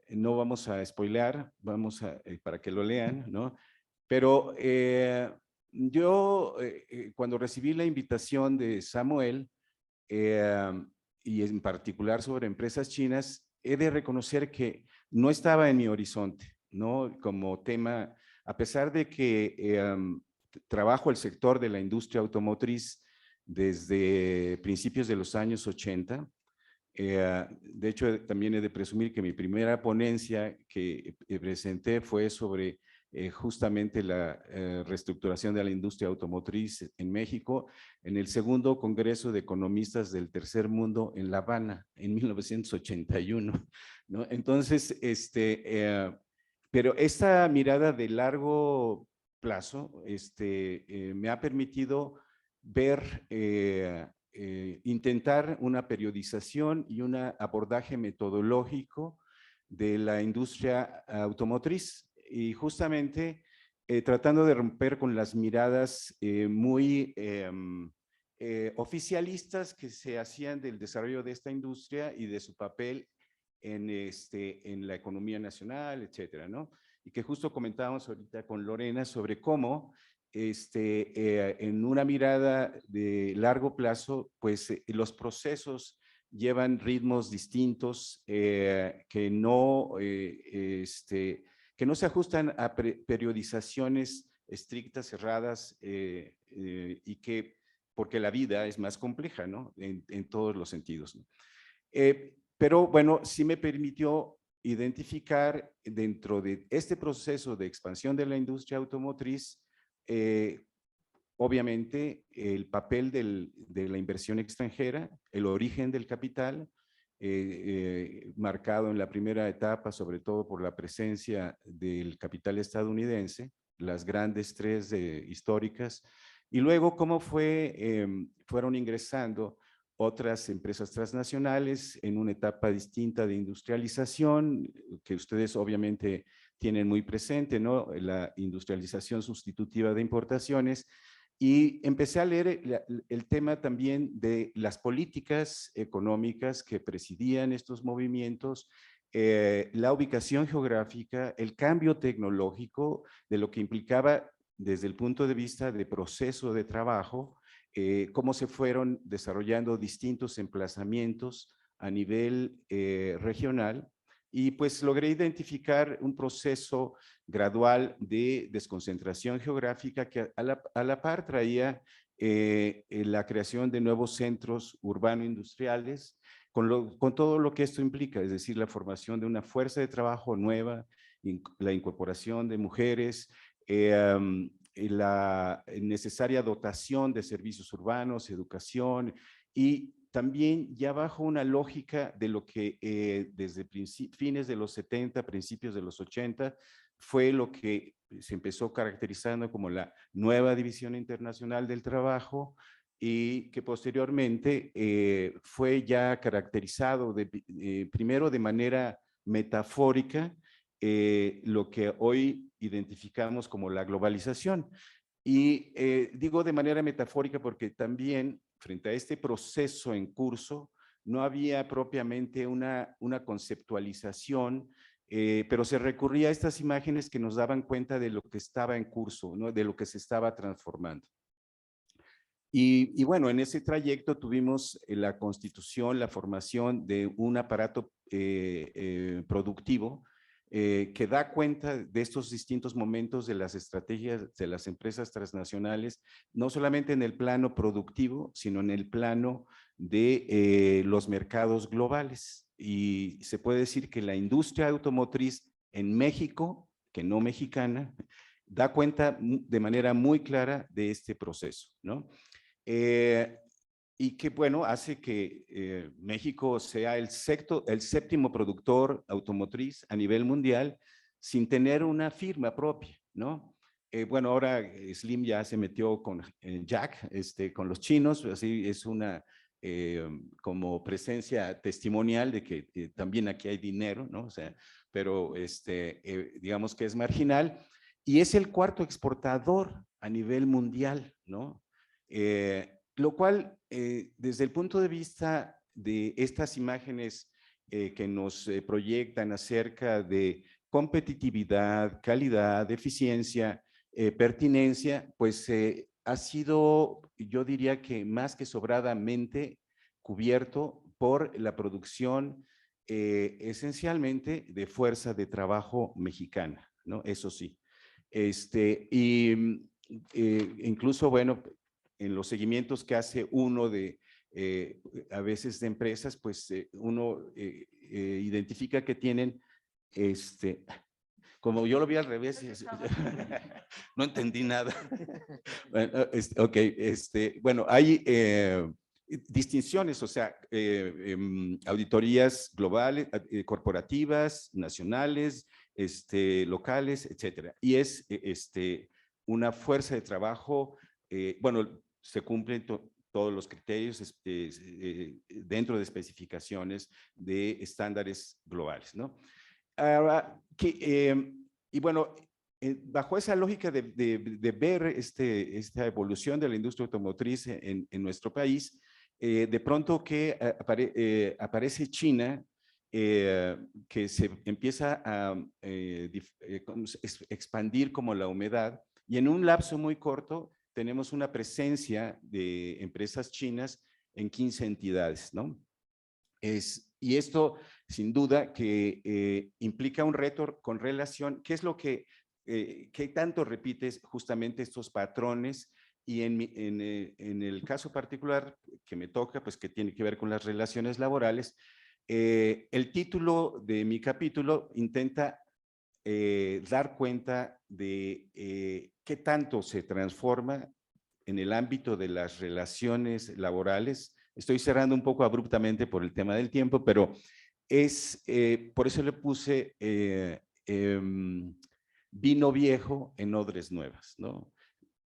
no vamos a spoilear, para que lo lean, ¿no? Pero yo cuando recibí la invitación de Samuel, y en particular sobre empresas chinas, he de reconocer que no estaba en mi horizonte, ¿no? Como tema, a pesar de que trabajo el sector de la industria automotriz desde principios de los años 80. De hecho, también he de presumir que mi primera ponencia que presenté fue sobre justamente la reestructuración de la industria automotriz en México, en el segundo Congreso de Economistas del Tercer Mundo en La Habana, en 1981, ¿no? Entonces, pero esta mirada de largo plazo me ha permitido ver, intentar una periodización y un abordaje metodológico de la industria automotriz y justamente tratando de romper con las miradas muy oficialistas que se hacían del desarrollo de esta industria y de su papel en la economía nacional, etcétera, ¿no? Y que justo comentábamos ahorita con Lorena sobre cómo en una mirada de largo plazo, pues los procesos llevan ritmos distintos que no se ajustan a periodizaciones estrictas, cerradas, y que, porque la vida es más compleja, ¿no? En todos los sentidos, ¿no? Pero bueno, sí me permitió identificar dentro de este proceso de expansión de la industria automotriz, obviamente el papel de la inversión extranjera, el origen del capital, marcado en la primera etapa, sobre todo por la presencia del capital estadounidense, las grandes tres históricas, y luego cómo fueron ingresando otras empresas transnacionales en una etapa distinta de industrialización, que ustedes obviamente tienen muy presente, ¿no? La industrialización sustitutiva de importaciones. Y empecé a leer el tema también de las políticas económicas que presidían estos movimientos, la ubicación geográfica, el cambio tecnológico de lo que implicaba desde el punto de vista de proceso de trabajo, cómo se fueron desarrollando distintos emplazamientos a nivel regional, y pues logré identificar un proceso gradual de desconcentración geográfica que a la par traía la creación de nuevos centros urbano-industriales, con todo lo que esto implica, es decir, la formación de una fuerza de trabajo nueva, la incorporación de mujeres, la necesaria dotación de servicios urbanos, educación, y también ya bajo una lógica de lo que desde fines de los 70, principios de los 80, fue lo que se empezó caracterizando como la nueva División Internacional del Trabajo, y que posteriormente fue ya caracterizado primero de manera metafórica, lo que hoy identificamos como la globalización. Y digo de manera metafórica porque también frente a este proceso en curso no había propiamente una conceptualización, pero se recurría a estas imágenes que nos daban cuenta de lo que estaba en curso, ¿no? De lo que se estaba transformando. Y bueno, en ese trayecto tuvimos la constitución, la formación de un aparato productivo que da cuenta de estos distintos momentos de las estrategias de las empresas transnacionales, no solamente en el plano productivo, sino en el plano de los mercados globales. Y se puede decir que la industria automotriz en México, que no mexicana, da cuenta de manera muy clara de este proceso, ¿no? Y que, bueno, hace que México sea el séptimo productor automotriz a nivel mundial sin tener una firma propia, ¿no? Bueno, ahora Slim ya se metió con Jack, con los chinos, así es una como presencia testimonial de que también aquí hay dinero, ¿no? O sea, pero digamos que es marginal, y es el cuarto exportador a nivel mundial, ¿no? Lo cual, desde el punto de vista de estas imágenes que nos proyectan acerca de competitividad, calidad, eficiencia, pertinencia, pues ha sido, yo diría que más que sobradamente cubierto por la producción esencialmente de fuerza de trabajo mexicana, ¿no? Eso sí. Incluso, bueno, en los seguimientos que hace uno de, a veces de empresas, pues uno identifica que tienen, como yo lo vi al revés, no entendí nada. Bueno, ok, bueno, hay distinciones, o sea, auditorías globales, corporativas, nacionales, locales, etcétera. Y es una fuerza de trabajo, bueno, se cumplen todos los criterios dentro de especificaciones de estándares globales, ¿no? Ahora, y bueno, bajo esa lógica de ver esta evolución de la industria automotriz en nuestro país, de pronto que aparece China, que se empieza a expandir como la humedad, y en un lapso muy corto tenemos una presencia de empresas chinas en 15 entidades, ¿no? Y esto, sin duda, que implica un reto con relación, ¿qué es lo que, qué tanto repites justamente estos patrones? Y en el caso particular que me toca, pues que tiene que ver con las relaciones laborales, el título de mi capítulo intenta dar cuenta de qué tanto se transforma en el ámbito de las relaciones laborales. Estoy cerrando un poco abruptamente por el tema del tiempo, pero por eso le puse vino viejo en odres nuevas, ¿no?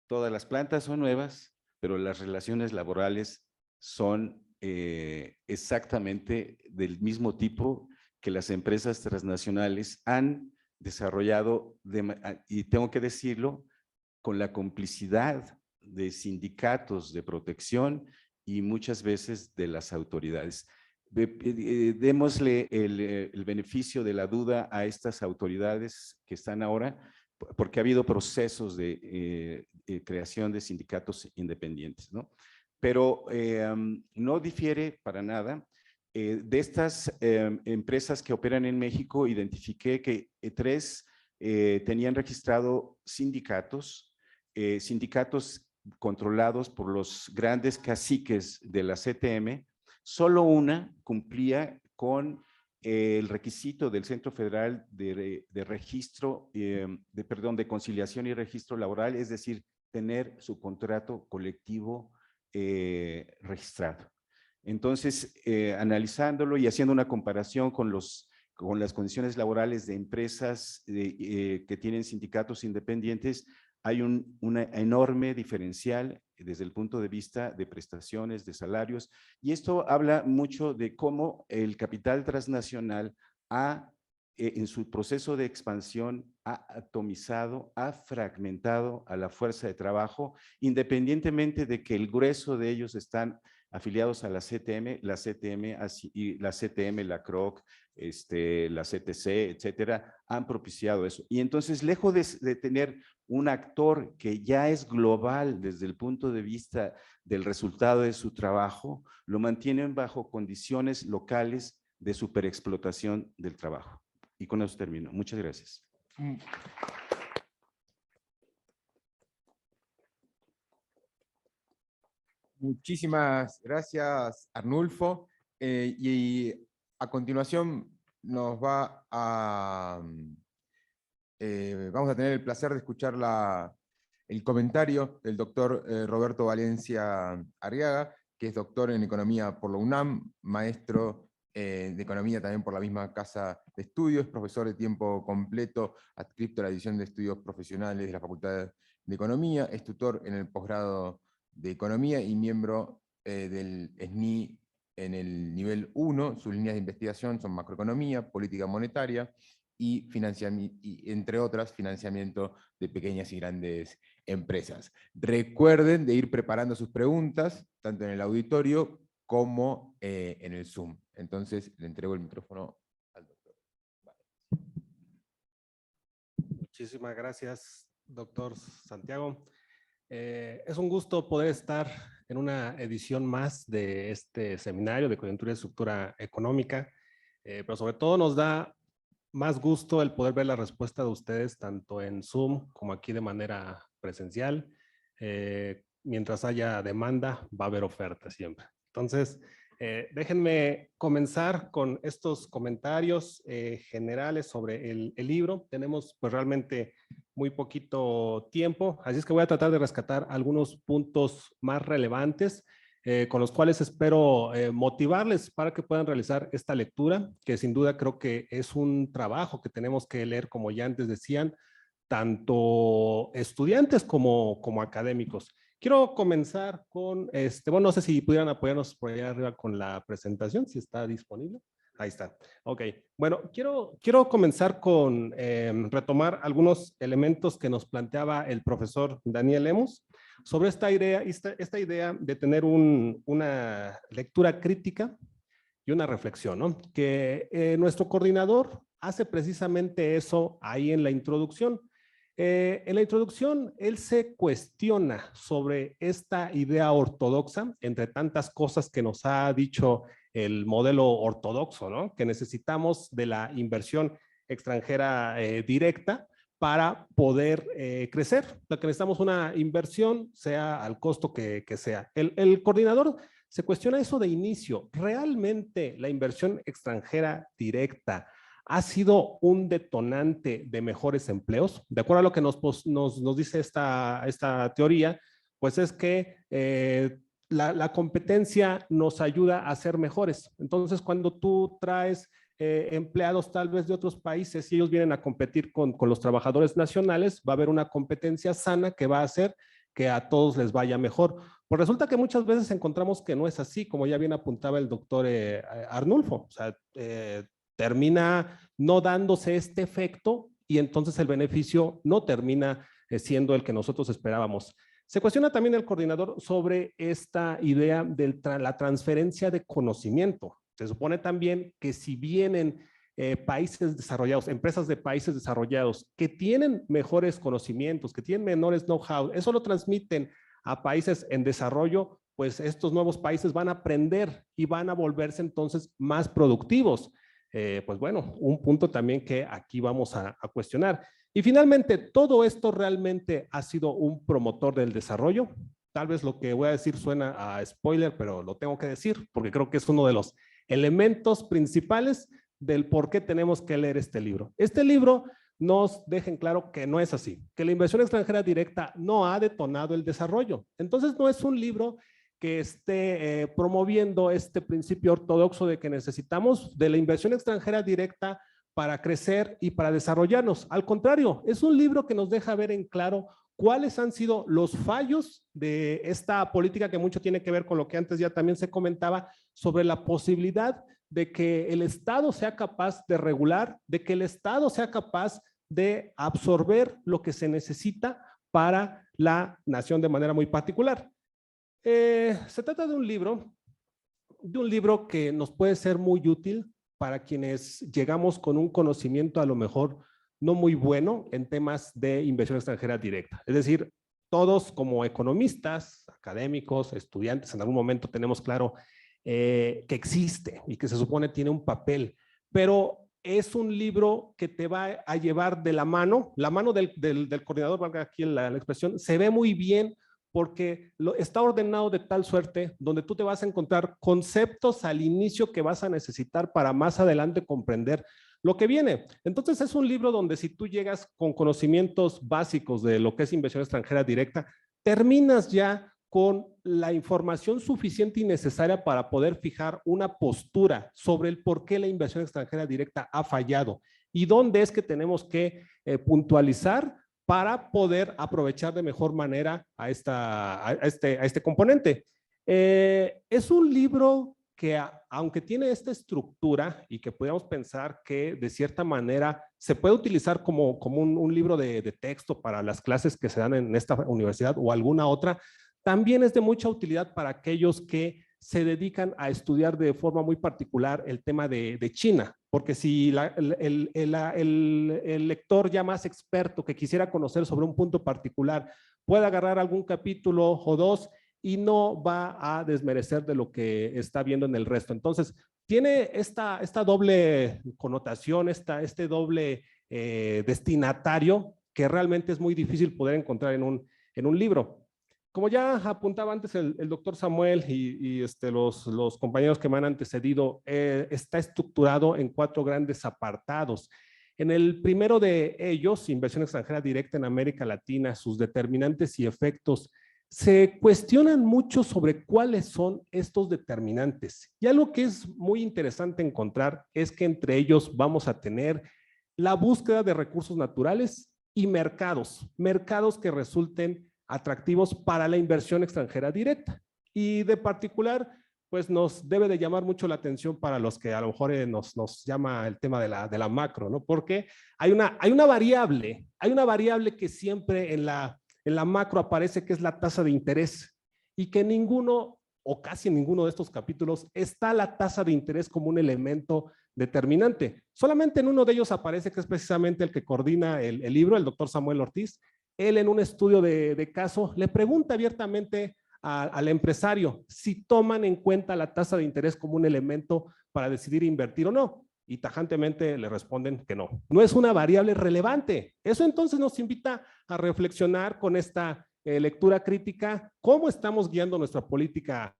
Todas las plantas son nuevas, pero las relaciones laborales son exactamente del mismo tipo que las empresas transnacionales han desarrollado, y tengo que decirlo, con la complicidad de sindicatos de protección y muchas veces de las autoridades. Démosle el beneficio de la duda a estas autoridades que están ahora, porque ha habido procesos de creación de sindicatos independientes, ¿no? Pero no difiere para nada. De estas empresas que operan en México, identifiqué que 3 tenían registrado sindicatos, sindicatos controlados por los grandes caciques de la CTM. Solo una cumplía con el requisito del Centro Federal de Registro, de Conciliación y Registro Laboral, es decir, tener su contrato colectivo registrado. Entonces, analizándolo y haciendo una comparación con las condiciones laborales de empresas que tienen sindicatos independientes, hay una enorme diferencial desde el punto de vista de prestaciones, de salarios, y esto habla mucho de cómo el capital transnacional en su proceso de expansión ha atomizado, ha fragmentado a la fuerza de trabajo, independientemente de que el grueso de ellos están afiliados a la CTM, la CTM, la CROC, la CTC, etcétera, han propiciado eso. Y entonces, lejos de tener un actor que ya es global desde el punto de vista del resultado de su trabajo, lo mantienen bajo condiciones locales de superexplotación del trabajo. Y con eso termino. Muchas gracias. Muchísimas gracias, Arnulfo. Y a continuación nos va a... vamos a tener el placer de escuchar el comentario del doctor Roberto Valencia Arriaga, que es doctor en Economía por la UNAM, maestro de Economía también por la misma Casa de Estudios, profesor de tiempo completo adscrito a la División de Estudios Profesionales de la Facultad de Economía, es tutor en el posgrado de Economía y miembro del SNI en el nivel 1, sus líneas de investigación son macroeconomía, política monetaria y, y entre otras, financiamiento de pequeñas y grandes empresas. Recuerden de ir preparando sus preguntas, tanto en el auditorio como en el Zoom. Entonces, le entrego el micrófono al doctor. Vale. Muchísimas gracias, doctor Santiago. Es un gusto poder estar en una edición más de este seminario de coyuntura y estructura económica, pero sobre todo nos da más gusto el poder ver la respuesta de ustedes tanto en Zoom como aquí de manera presencial. Mientras haya demanda, va a haber oferta siempre. Entonces, déjenme comenzar con estos comentarios generales sobre el libro. Tenemos pues realmente muy poquito tiempo, así es que voy a tratar de rescatar algunos puntos más relevantes con los cuales espero motivarles para que puedan realizar esta lectura, que sin duda creo que es un trabajo que tenemos que leer, como ya antes decían, tanto estudiantes como académicos. Quiero comenzar con, bueno, no sé si pudieran apoyarnos por allá arriba con la presentación, si está disponible. Ahí está. Ok. Bueno, quiero comenzar con retomar algunos elementos que nos planteaba el profesor Daniel Lemus sobre esta idea de tener una lectura crítica y una reflexión, ¿no? Que nuestro coordinador hace precisamente eso ahí en la introducción. En la introducción, él se cuestiona sobre esta idea ortodoxa, entre tantas cosas que nos ha dicho el modelo ortodoxo, ¿no? Que necesitamos de la inversión extranjera directa para poder crecer. Lo que necesitamos una inversión, sea al costo que sea. El coordinador se cuestiona eso de inicio. ¿Realmente la inversión extranjera directa ha sido un detonante de mejores empleos? De acuerdo a lo que nos dice esta teoría, pues es que la competencia nos ayuda a ser mejores. Entonces, cuando tú traes empleados tal vez de otros países y ellos vienen a competir con los trabajadores nacionales, va a haber una competencia sana que va a hacer que a todos les vaya mejor. Pues resulta que muchas veces encontramos que no es así, como ya bien apuntaba el doctor Arnulfo. O sea, termina no dándose este efecto y entonces el beneficio no termina siendo el que nosotros esperábamos. Se cuestiona también el coordinador sobre esta idea de la transferencia de conocimiento. Se supone también que si vienen países desarrollados, empresas de países desarrollados que tienen mejores conocimientos, que tienen menores know-how, eso lo transmiten a países en desarrollo, pues estos nuevos países van a aprender y van a volverse entonces más productivos. Pues bueno, un punto también que aquí vamos a cuestionar. Y finalmente, ¿todo esto realmente ha sido un promotor del desarrollo? Tal vez lo que voy a decir suena a spoiler, pero lo tengo que decir porque creo que es uno de los elementos principales del por qué tenemos que leer este libro. Este libro nos deja en claro que no es así, que la inversión extranjera directa no ha detonado el desarrollo. Entonces no es un libro que esté promoviendo este principio ortodoxo de que necesitamos de la inversión extranjera directa para crecer y para desarrollarnos. Al contrario, es un libro que nos deja ver en claro cuáles han sido los fallos de esta política que mucho tiene que ver con lo que antes ya también se comentaba sobre la posibilidad de que el Estado sea capaz de regular, de que el Estado sea capaz de absorber lo que se necesita para la nación de manera muy particular. Se trata de un libro que nos puede ser muy útil para quienes llegamos con un conocimiento a lo mejor no muy bueno en temas de inversión extranjera directa. Es decir, todos como economistas, académicos, estudiantes, en algún momento tenemos claro que existe y que se supone tiene un papel, pero es un libro que te va a llevar de la mano del coordinador, valga aquí la expresión, se ve muy bien porque está ordenado de tal suerte donde tú te vas a encontrar conceptos al inicio que vas a necesitar para más adelante comprender lo que viene. Entonces es un libro donde si tú llegas con conocimientos básicos de lo que es inversión extranjera directa, terminas ya con la información suficiente y necesaria para poder fijar una postura sobre el por qué la inversión extranjera directa ha fallado y dónde es que tenemos que puntualizar para poder aprovechar de mejor manera a este componente. Es un libro que aunque tiene esta estructura y que podríamos pensar que de cierta manera se puede utilizar como un libro de texto para las clases que se dan en esta universidad o alguna otra, también es de mucha utilidad para aquellos que se dedican a estudiar de forma muy particular el tema de China, porque si el lector ya más experto que quisiera conocer sobre un punto particular puede agarrar algún capítulo o dos y no va a desmerecer de lo que está viendo en el resto. Entonces, tiene esta doble connotación, este doble destinatario que realmente es muy difícil poder encontrar en un libro. Como ya apuntaba antes el doctor Samuel y los compañeros que me han antecedido, está estructurado en 4 grandes apartados. En el primero de ellos, inversión extranjera directa en América Latina, sus determinantes y efectos, se cuestionan mucho sobre cuáles son estos determinantes. Y algo que es muy interesante encontrar es que entre ellos vamos a tener la búsqueda de recursos naturales y mercados que resulten atractivos para la inversión extranjera directa. Y de particular, pues nos debe de llamar mucho la atención para los que a lo mejor nos llama el tema de la macro, ¿no? Porque hay una variable que siempre en la macro aparece, que es la tasa de interés, y que ninguno o casi ninguno de estos capítulos está la tasa de interés como un elemento determinante. Solamente en uno de ellos aparece, que es precisamente el que coordina el libro, el doctor Samuel Ortiz. Él en un estudio de caso le pregunta abiertamente al empresario si toman en cuenta la tasa de interés como un elemento para decidir invertir o no. Y tajantemente le responden que no. No es una variable relevante. Eso entonces nos invita a reflexionar con esta lectura crítica cómo estamos guiando nuestra política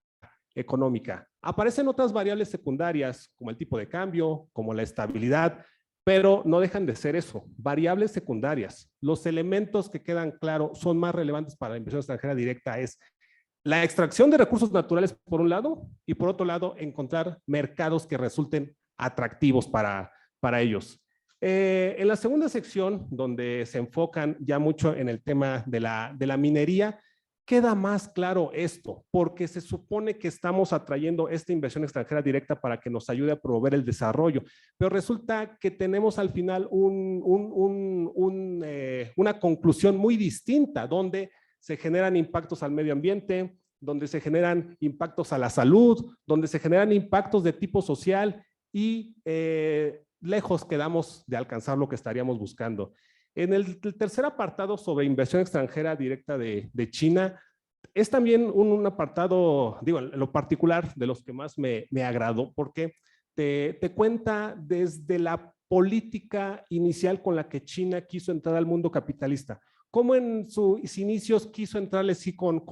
económica. Aparecen otras variables secundarias como el tipo de cambio, como la estabilidad, pero no dejan de ser eso, variables secundarias. Los elementos que quedan claros son más relevantes para la inversión extranjera directa es la extracción de recursos naturales por un lado y por otro lado encontrar mercados que resulten atractivos para ellos. En la segunda sección, donde se enfocan ya mucho en el tema de la minería, queda más claro esto, porque se supone que estamos atrayendo esta inversión extranjera directa para que nos ayude a promover el desarrollo, pero resulta que tenemos al final una conclusión muy distinta, donde se generan impactos al medio ambiente, donde se generan impactos a la salud, donde se generan impactos de tipo social y lejos quedamos de alcanzar lo que estaríamos buscando. En el tercer apartado sobre inversión extranjera directa de China, es también un apartado, digo, en lo particular de los que más me agradó, porque te cuenta desde la política inicial con la que China quiso entrar al mundo capitalista. Cómo en sus inicios quiso entrarle sí con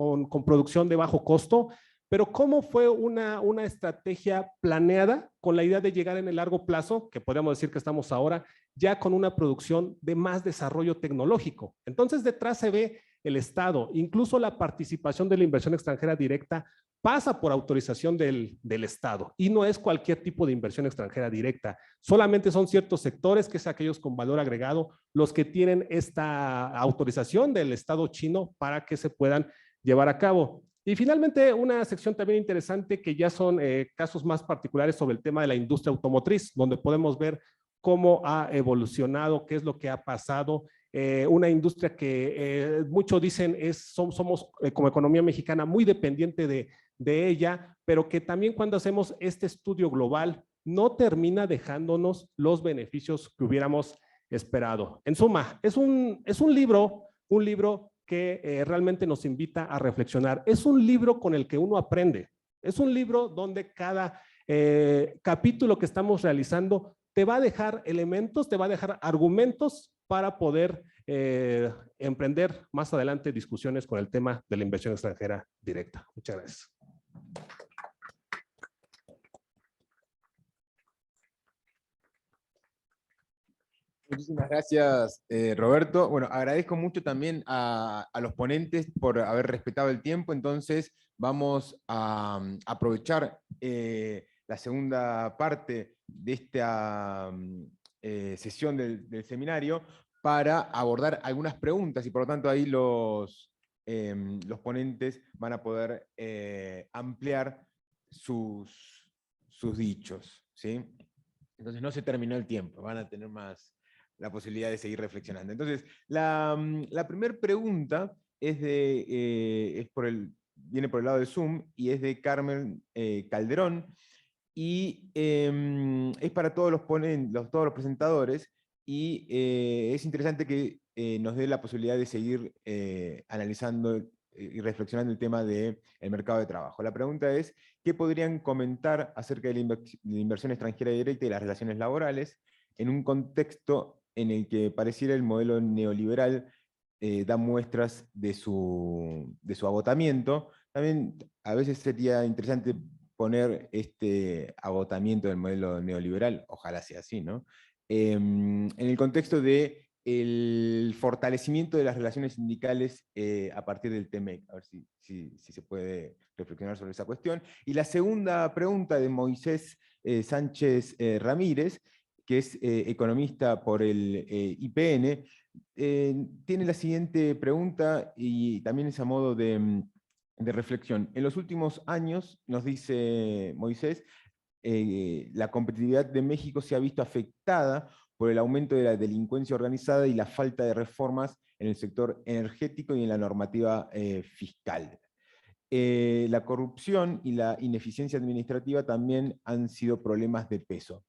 producción de bajo costo, pero cómo fue una estrategia planeada con la idea de llegar en el largo plazo, que podríamos decir que estamos ahora, ya con una producción de más desarrollo tecnológico. Entonces detrás se ve el Estado, incluso la participación de la inversión extranjera directa pasa por autorización del Estado y no es cualquier tipo de inversión extranjera directa, solamente son ciertos sectores, que es aquellos con valor agregado, los que tienen esta autorización del Estado chino para que se puedan llevar a cabo. Y finalmente una sección también interesante que ya son casos más particulares sobre el tema de la industria automotriz, donde podemos ver cómo ha evolucionado, qué es lo que ha pasado. Una industria que muchos dicen somos como economía mexicana muy dependiente de ella, pero que también cuando hacemos este estudio global no termina dejándonos los beneficios que hubiéramos esperado. En suma, es un libro que realmente nos invita a reflexionar. Es un libro con el que uno aprende. Es un libro donde cada capítulo que estamos realizando te va a dejar elementos, te va a dejar argumentos para poder emprender más adelante discusiones con el tema de la inversión extranjera directa. Muchas gracias. Muchísimas gracias, Roberto. Bueno, agradezco mucho también a los ponentes por haber respetado el tiempo. Entonces, vamos a aprovechar la segunda parte de esta sesión del seminario para abordar algunas preguntas y por lo tanto ahí los los ponentes van a poder ampliar sus dichos, ¿sí? Entonces no se terminó el tiempo, van a tener más la posibilidad de seguir reflexionando. Entonces, la primera pregunta viene por el lado de Zoom y es de Carmen Calderón, y es para todos todos los presentadores, y es interesante que nos dé la posibilidad de seguir analizando y reflexionando el tema del mercado de trabajo. La pregunta es, ¿qué podrían comentar acerca de la inversión extranjera directa y las relaciones laborales en un contexto en el que pareciera el modelo neoliberal da muestras de su agotamiento? También a veces sería interesante poner este agotamiento del modelo neoliberal, ojalá sea así, ¿no? En el contexto de el fortalecimiento de las relaciones sindicales a partir del TEMEC, a ver si se puede reflexionar sobre esa cuestión. Y la segunda pregunta de Moisés Sánchez Ramírez, que es economista por el IPN, tiene la siguiente pregunta y también es a modo de reflexión. En los últimos años, nos dice Moisés, la competitividad de México se ha visto afectada por el aumento de la delincuencia organizada y la falta de reformas en el sector energético y en la normativa fiscal. La corrupción y la ineficiencia administrativa también han sido problemas de peso.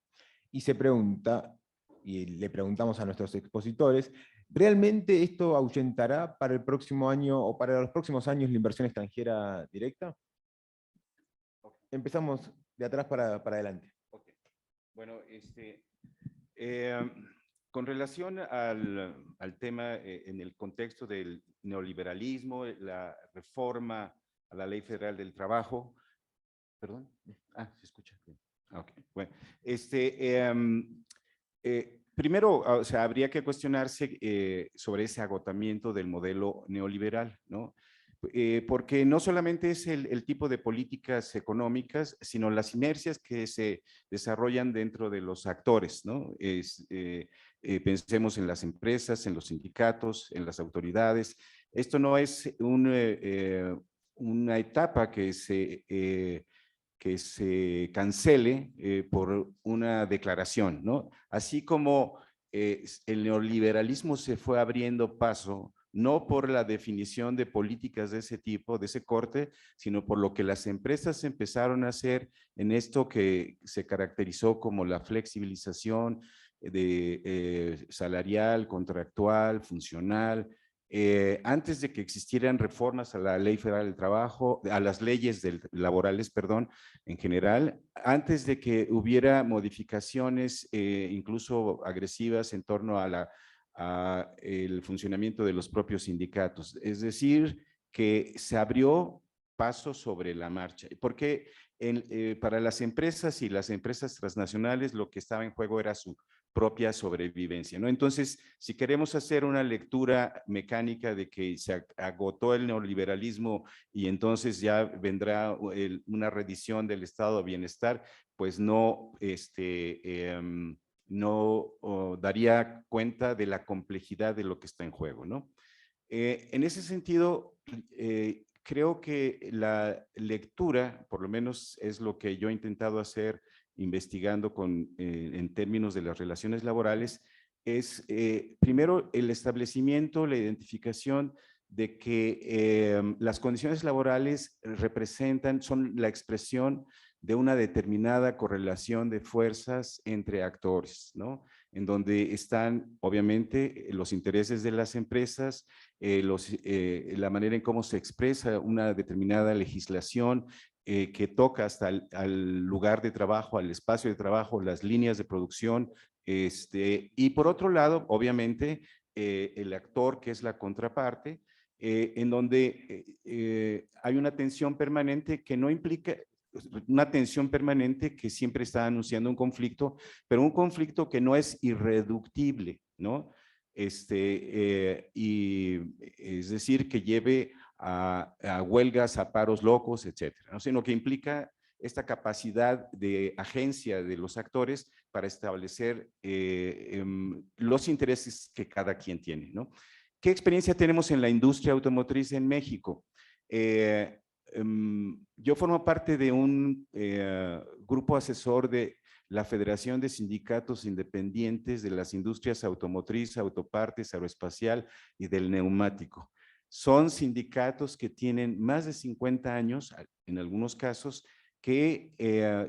Y se pregunta, y le preguntamos a nuestros expositores, ¿realmente esto ahuyentará para el próximo año o para los próximos años la inversión extranjera directa? Empezamos de atrás para adelante. Okay. Bueno, con relación al tema en el contexto del neoliberalismo, la reforma a la Ley Federal del Trabajo, perdón, se escucha bien. Okay. Bueno, primero, o sea, habría que cuestionarse sobre ese agotamiento del modelo neoliberal, ¿no? Porque no solamente es el tipo de políticas económicas, sino las inercias que se desarrollan dentro de los actores, ¿no? Pensemos en las empresas, en los sindicatos, en las autoridades. Esto no es una etapa que se cancele por una declaración, ¿no? Así como el neoliberalismo se fue abriendo paso, no por la definición de políticas de ese tipo, de ese corte, sino por lo que las empresas empezaron a hacer en esto que se caracterizó como la flexibilización salarial, contractual, funcional. Antes de que existieran reformas a la Ley Federal del Trabajo, a las leyes laborales, perdón, en general, antes de que hubiera modificaciones incluso agresivas en torno a el funcionamiento de los propios sindicatos. Es decir, que se abrió paso sobre la marcha. Porque para las empresas y las empresas transnacionales lo que estaba en juego era su propia sobrevivencia, ¿no? Entonces, si queremos hacer una lectura mecánica de que se agotó el neoliberalismo y entonces ya vendrá una redición del estado de bienestar, pues no, no daría cuenta de la complejidad de lo que está en juego, ¿no? En ese sentido, creo que la lectura, por lo menos es lo que yo he intentado hacer investigando en términos de las relaciones laborales, es primero el establecimiento, la identificación de que las condiciones laborales son la expresión de una determinada correlación de fuerzas entre actores, ¿no? En donde están, obviamente, los intereses de las empresas, la manera en cómo se expresa una determinada legislación que toca hasta al lugar de trabajo, al espacio de trabajo, las líneas de producción, y por otro lado, obviamente, el actor que es la contraparte, en donde hay una tensión permanente que no implica una tensión permanente que siempre está anunciando un conflicto, pero un conflicto que no es irreductible, ¿no? Y es decir, que lleve a huelgas, a paros locos, etcétera, ¿no? Sino que implica esta capacidad de agencia de los actores para establecer los intereses que cada quien tiene, ¿no? ¿Qué experiencia tenemos en la industria automotriz en México? Yo formo parte de un grupo asesor de la Federación de Sindicatos Independientes de las Industrias Automotriz, Autopartes, Aeroespacial y del Neumático. Son sindicatos que tienen más de 50 años, en algunos casos, que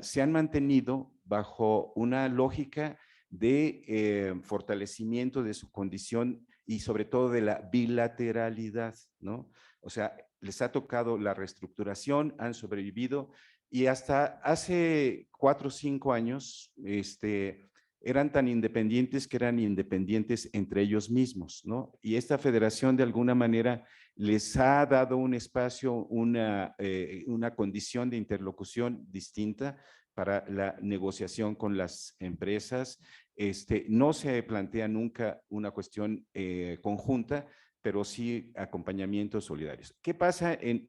se han mantenido bajo una lógica de fortalecimiento de su condición y sobre todo de la bilateralidad, ¿no? O sea, les ha tocado la reestructuración, han sobrevivido y hasta hace 4 o 5 años eran tan independientes que eran independientes entre ellos mismos, ¿no? Y esta federación de alguna manera les ha dado un espacio, una condición de interlocución distinta para la negociación con las empresas. No se plantea nunca una cuestión conjunta, pero sí acompañamientos solidarios. ¿Qué pasa en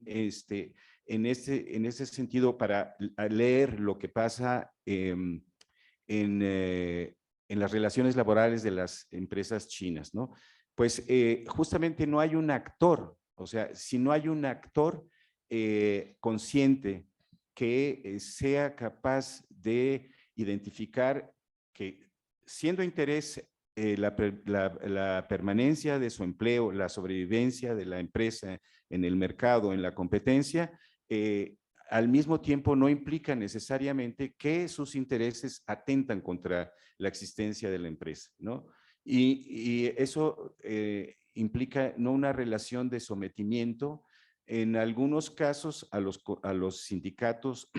ese sentido para leer lo que pasa en las relaciones laborales de las empresas chinas, ¿no? Pues justamente no hay un actor, o sea, si no hay un actor consciente que sea capaz de identificar que siendo interés la permanencia de su empleo, la sobrevivencia de la empresa en el mercado, en la competencia, al mismo tiempo no implica necesariamente que sus intereses atentan contra la existencia de la empresa, ¿no? Y eso implica no una relación de sometimiento, en algunos casos a los sindicatos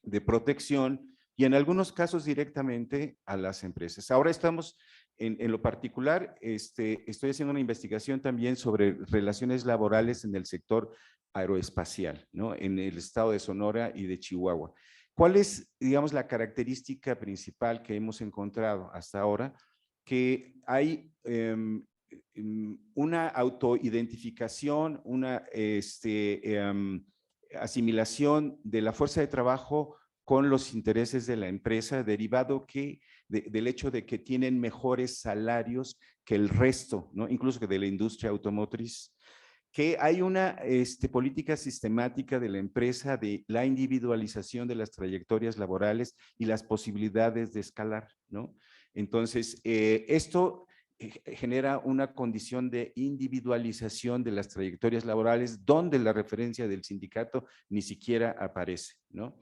de protección y en algunos casos directamente a las empresas. Ahora estamos en lo particular, estoy haciendo una investigación también sobre relaciones laborales en el sector aeroespacial, ¿no? En el estado de Sonora y de Chihuahua. ¿Cuál es, digamos, la característica principal que hemos encontrado hasta ahora? Que hay una autoidentificación, una asimilación de la fuerza de trabajo con los intereses de la empresa, derivado del hecho de que tienen mejores salarios que el resto, ¿no? Incluso que de la industria automotriz, que hay una política sistemática de la empresa de la individualización de las trayectorias laborales y las posibilidades de escalar, ¿no? Entonces, esto genera una condición de individualización de las trayectorias laborales donde la referencia del sindicato ni siquiera aparece, ¿no?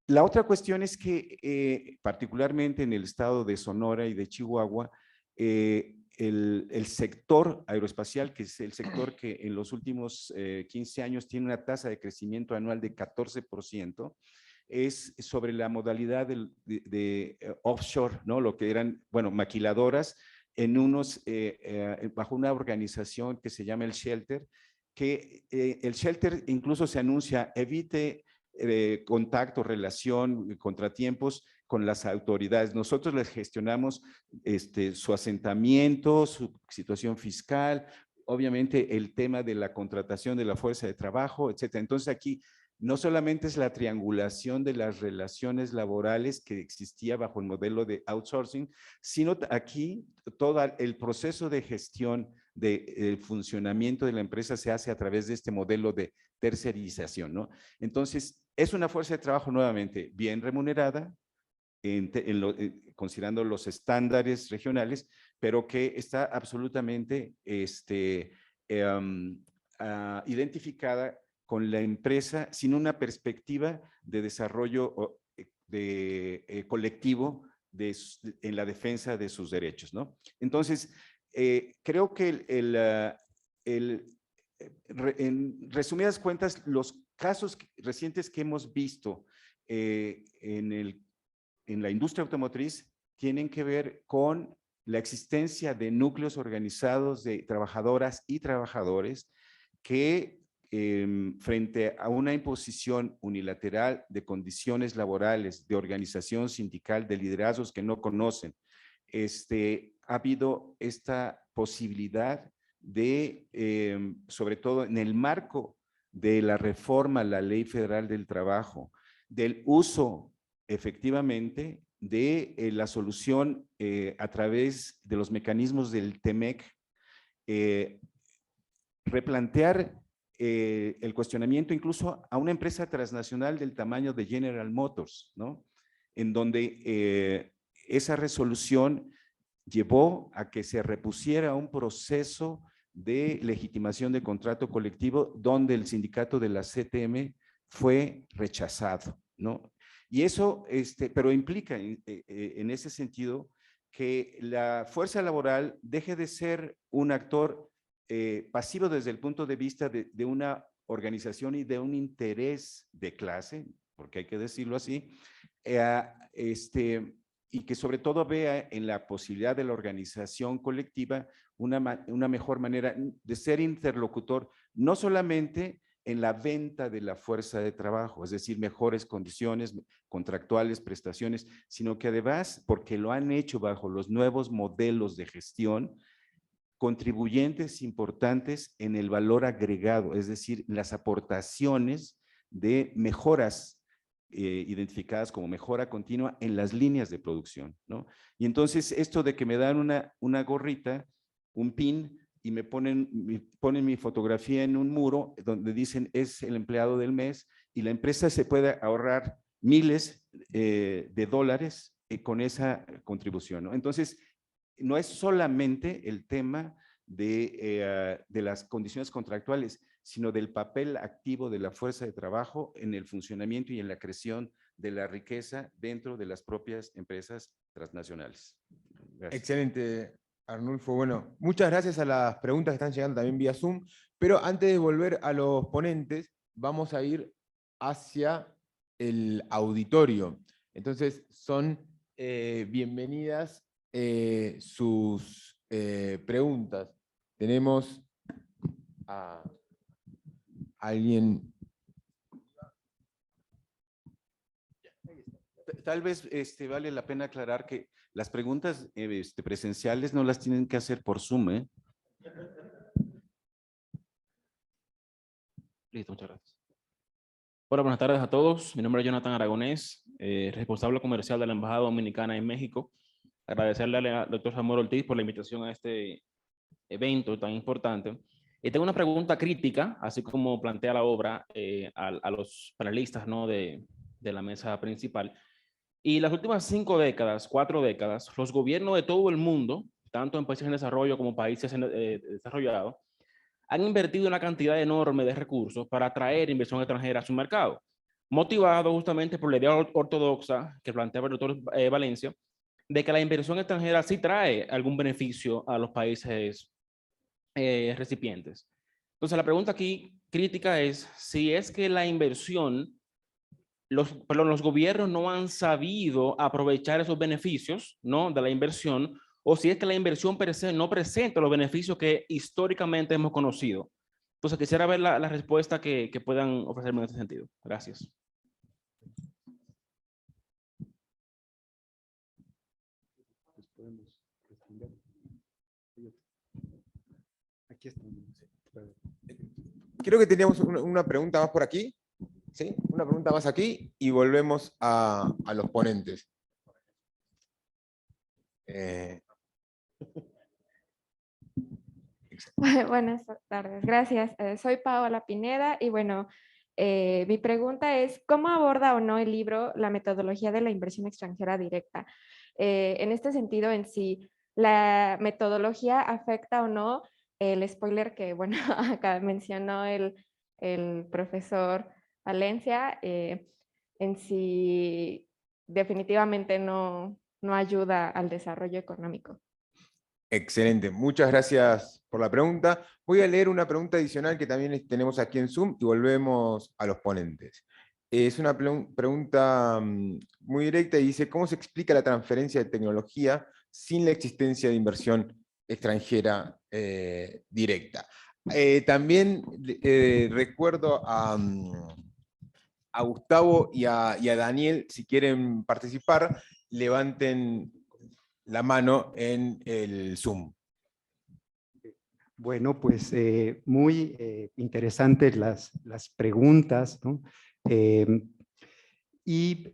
La otra cuestión es que particularmente en el estado de Sonora y de Chihuahua, el sector aeroespacial, que es el sector que en los últimos 15 años tiene una tasa de crecimiento anual de 14%, es sobre la modalidad de offshore, ¿no? Lo que eran, bueno, maquiladoras en bajo una organización que se llama el Shelter, que el Shelter incluso se anuncia, evite contacto, relación, contratiempos con las autoridades. Nosotros les gestionamos su asentamiento, su situación fiscal, obviamente el tema de la contratación de la fuerza de trabajo, etcétera. Entonces aquí no solamente es la triangulación de las relaciones laborales que existía bajo el modelo de outsourcing, sino aquí todo el proceso de gestión del funcionamiento de la empresa se hace a través de este modelo de tercerización, ¿no? Entonces, es una fuerza de trabajo nuevamente bien remunerada, considerando los estándares regionales, pero que está absolutamente identificada con la empresa sin una perspectiva de desarrollo colectivo en la defensa de sus derechos, ¿no? Entonces, creo que en resumidas cuentas, los casos recientes que hemos visto en la industria automotriz tienen que ver con la existencia de núcleos organizados de trabajadoras y trabajadores que frente a una imposición unilateral de condiciones laborales, de organización sindical, de liderazgos que no conocen, ha habido esta posibilidad de, sobre todo en el marco de la reforma a la Ley Federal del Trabajo, del uso efectivamente de la solución a través de los mecanismos del TEMEC replantear el cuestionamiento incluso a una empresa transnacional del tamaño de General Motors, ¿no? En donde esa resolución llevó a que se repusiera un proceso de legitimación de contrato colectivo donde el sindicato de la CTM fue rechazado, ¿no? Y eso, pero implica en ese sentido que la fuerza laboral deje de ser un actor pasivo desde el punto de vista de una organización y de un interés de clase, porque hay que decirlo así, y que sobre todo vea en la posibilidad de la organización colectiva una mejor manera de ser interlocutor, no solamente en la venta de la fuerza de trabajo, es decir, mejores condiciones contractuales, prestaciones, sino que además, porque lo han hecho bajo los nuevos modelos de gestión, contribuyentes importantes en el valor agregado, es decir, las aportaciones de mejoras identificadas como mejora continua en las líneas de producción, ¿no? Y entonces esto de que me dan una gorrita, un pin, y me ponen mi fotografía en un muro donde dicen es el empleado del mes, y la empresa se puede ahorrar miles de dólares con esa contribución, ¿no? Entonces, no es solamente el tema de las condiciones contractuales, sino del papel activo de la fuerza de trabajo en el funcionamiento y en la creación de la riqueza dentro de las propias empresas transnacionales. Gracias. Excelente, Arnulfo. Bueno, muchas gracias a las preguntas que están llegando también vía Zoom, pero antes de volver a los ponentes, vamos a ir hacia el auditorio. Entonces, son bienvenidas sus preguntas. Tenemos a alguien. Tal vez vale la pena aclarar que las preguntas presenciales no las tienen que hacer por Zoom, ¿eh? Listo, muchas gracias. Hola, buenas tardes a todos. Mi nombre es Jonathan Aragonés, responsable comercial de la Embajada Dominicana en México. Agradecerle al doctor Samuel Ortiz por la invitación a este evento tan importante. Y tengo una pregunta crítica, así como plantea la obra a los panelistas, ¿no? de la mesa principal. Y las últimas 5 décadas, 4 décadas, los gobiernos de todo el mundo, tanto en países en desarrollo como países desarrollados, han invertido una cantidad enorme de recursos para atraer inversión extranjera a su mercado, motivado justamente por la idea ortodoxa que planteaba el doctor Valencia, de que la inversión extranjera sí trae algún beneficio a los países recipientes. Entonces, la pregunta aquí crítica es si es que la inversión, los gobiernos no han sabido aprovechar esos beneficios, ¿no? de la inversión, o si es que la inversión per se no presenta los beneficios que históricamente hemos conocido. Entonces, quisiera ver la respuesta que puedan ofrecerme en este sentido. Gracias. Aquí está. Creo que teníamos una pregunta más por aquí. ¿Sí? Una pregunta más aquí y volvemos a los ponentes. Buenas tardes, gracias. Soy Paola Pineda y bueno, mi pregunta es, ¿cómo aborda o no el libro la metodología de la inversión extranjera directa? En este sentido, en si la metodología afecta o no el spoiler que, bueno, acá mencionó el profesor Valencia, en si definitivamente no ayuda al desarrollo económico. Excelente, muchas gracias por la pregunta. Voy a leer una pregunta adicional que también tenemos aquí en Zoom y volvemos a los ponentes. Es una pregunta muy directa y dice, ¿cómo se explica la transferencia de tecnología sin la existencia de inversión extranjera directa? También recuerdo a Gustavo y a Daniel, si quieren participar, levanten la mano en el Zoom. Bueno, pues muy interesantes las preguntas, ¿no? y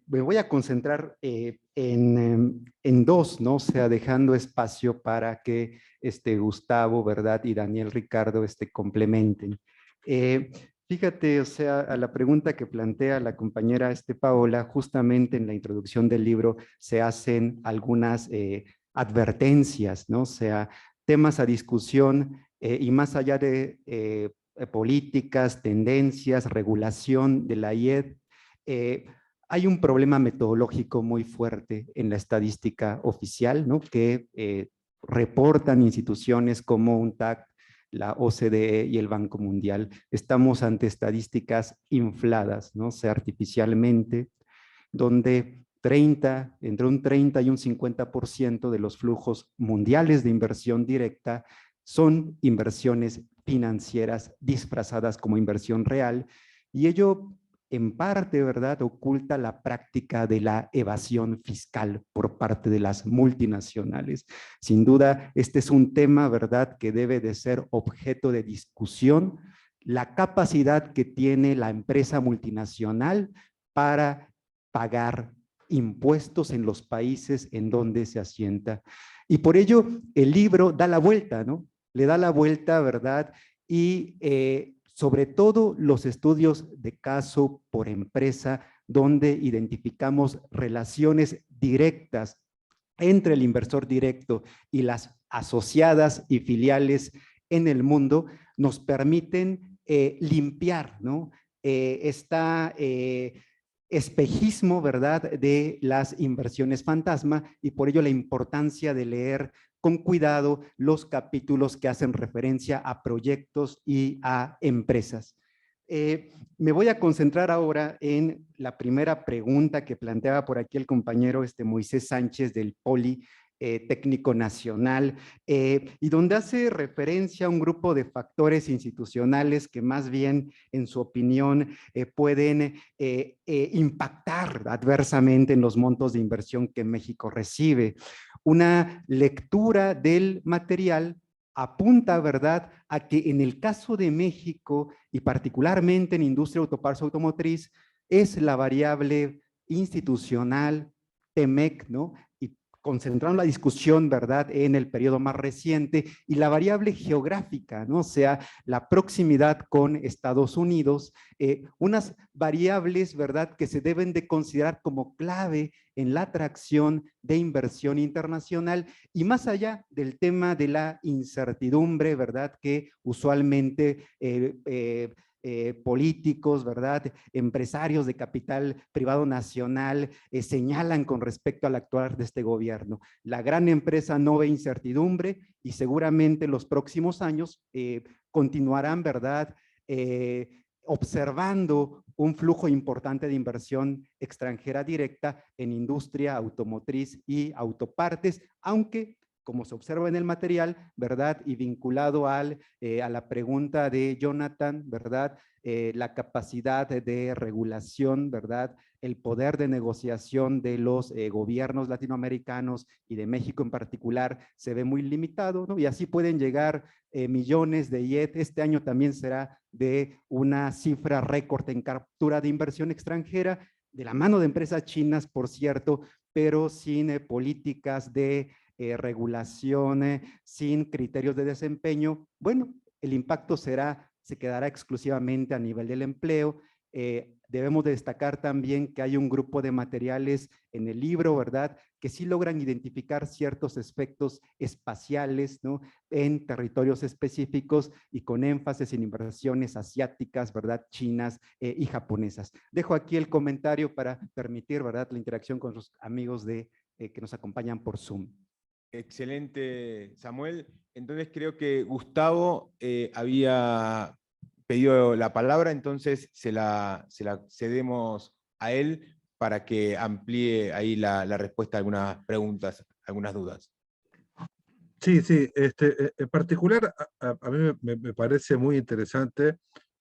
me voy a concentrar en dos, ¿no? O sea, dejando espacio para que Gustavo, ¿verdad? Y Daniel Ricardo complementen. Fíjate, o sea, a la pregunta que plantea la compañera Paola, justamente en la introducción del libro se hacen algunas advertencias, ¿no? O sea, temas a discusión y más allá de políticas, tendencias, regulación de la IED, hay un problema metodológico muy fuerte en la estadística oficial, ¿no? Que reportan instituciones como UNTAC, la OCDE y el Banco Mundial. Estamos ante estadísticas infladas, ¿no? O sea, artificialmente, donde entre un 30 y un 50% de los flujos mundiales de inversión directa son inversiones financieras disfrazadas como inversión real, y ello en parte, ¿verdad?, oculta la práctica de la evasión fiscal por parte de las multinacionales. Sin duda, este es un tema, ¿verdad?, que debe de ser objeto de discusión, la capacidad que tiene la empresa multinacional para pagar impuestos en los países en donde se asienta. Y por ello, el libro da la vuelta, ¿no? Le da la vuelta, ¿verdad? Y sobre todo los estudios de caso por empresa, donde identificamos relaciones directas entre el inversor directo y las asociadas y filiales en el mundo, nos permiten limpiar, ¿no? Espejismo, ¿verdad?, de las inversiones fantasma, y por ello la importancia de leer con cuidado los capítulos que hacen referencia a proyectos y a empresas. Me voy a concentrar ahora en la primera pregunta que planteaba por aquí el compañero Moisés Sánchez del Politécnico Nacional, y donde hace referencia a un grupo de factores institucionales que más bien, en su opinión, pueden impactar adversamente en los montos de inversión que México recibe. Una lectura del material apunta, ¿verdad?, a que en el caso de México, y particularmente en industria autopartes automotriz, es la variable institucional, TEMEC, ¿no? Y concentraron la discusión, ¿verdad?, en el periodo más reciente, y la variable geográfica, ¿no? O sea, la proximidad con Estados Unidos, unas variables, ¿verdad?, que se deben de considerar como clave en la atracción de inversión internacional, y más allá del tema de la incertidumbre, ¿verdad?, que usualmente políticos, ¿verdad?, empresarios de capital privado nacional señalan con respecto al actuar de este gobierno. La gran empresa no ve incertidumbre y seguramente en los próximos años continuarán, ¿verdad?, observando un flujo importante de inversión extranjera directa en industria automotriz y autopartes, aunque, como se observa en el material, ¿verdad?, y vinculado a la pregunta de Jonathan, ¿verdad?, la capacidad de regulación, ¿verdad?, el poder de negociación de los gobiernos latinoamericanos y de México en particular se ve muy limitado, ¿no? Y así pueden llegar millones de IET. Este año también será de una cifra récord en captura de inversión extranjera, de la mano de empresas chinas, por cierto, pero sin políticas de regulación, sin criterios de desempeño. Bueno, el impacto se quedará exclusivamente a nivel del empleo. Debemos de destacar también que hay un grupo de materiales en el libro, ¿verdad?, que sí logran identificar ciertos aspectos espaciales, ¿no?, en territorios específicos y con énfasis en inversiones asiáticas, ¿verdad?, chinas y japonesas. Dejo aquí el comentario para permitir, ¿verdad?, la interacción con los amigos que nos acompañan por Zoom. Excelente, Samuel. Entonces creo que Gustavo había pedido la palabra, entonces se la cedemos a él para que amplíe ahí la respuesta a algunas preguntas, algunas dudas. Sí, sí. En particular, a mí me parece muy interesante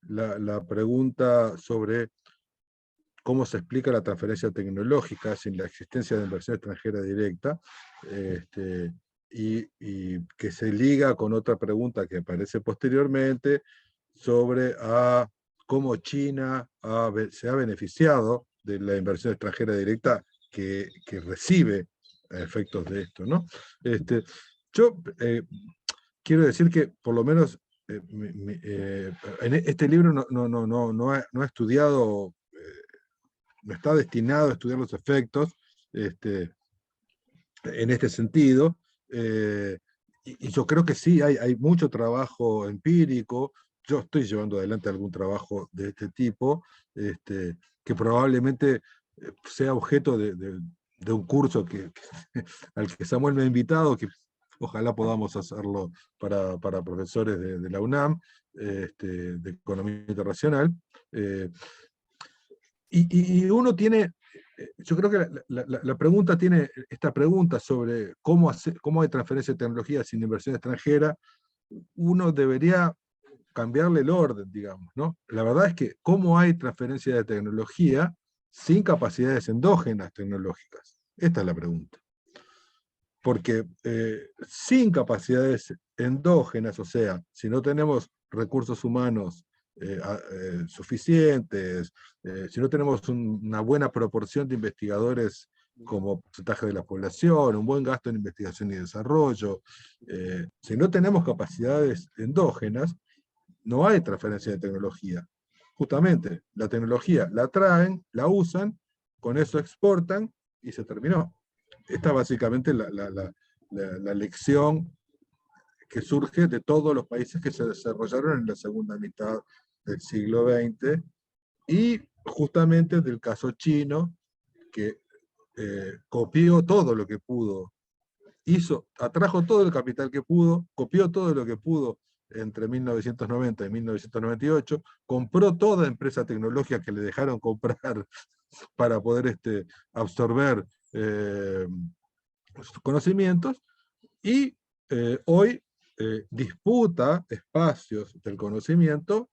la pregunta sobre cómo se explica la transferencia tecnológica sin la existencia de inversión extranjera directa, y que se liga con otra pregunta que aparece posteriormente sobre cómo China se ha beneficiado de la inversión extranjera directa que recibe a efectos de esto, ¿no? Yo quiero decir que por lo menos en este libro no ha estudiado, no está destinado a estudiar los efectos en este sentido, y yo creo que sí, hay mucho trabajo empírico. Yo estoy llevando adelante algún trabajo de este tipo, que probablemente sea objeto de un curso al que Samuel me ha invitado, que ojalá podamos hacerlo para profesores de la UNAM, de Economía Internacional. Y uno tiene, yo creo que la pregunta tiene, esta pregunta sobre cómo hay transferencia de tecnología sin inversión extranjera, uno debería cambiarle el orden, digamos, ¿no? La verdad es que cómo hay transferencia de tecnología sin capacidades endógenas tecnológicas. Esta es la pregunta. Porque sin capacidades endógenas, o sea, si no tenemos recursos humanos suficientes, si no tenemos una buena proporción de investigadores como porcentaje de la población, un buen gasto en investigación y desarrollo, si no tenemos capacidades endógenas, no hay transferencia de tecnología. Justamente, la tecnología la traen, la usan, con eso exportan y se terminó. Esta es básicamente la lección que surge de todos los países que se desarrollaron en la segunda mitad del siglo XX y justamente del caso chino, que copió todo lo que pudo, atrajo todo el capital que pudo, copió todo lo que pudo entre 1990 y 1998, compró toda empresa tecnológica que le dejaron comprar para poder absorber sus conocimientos, y hoy disputa espacios del conocimiento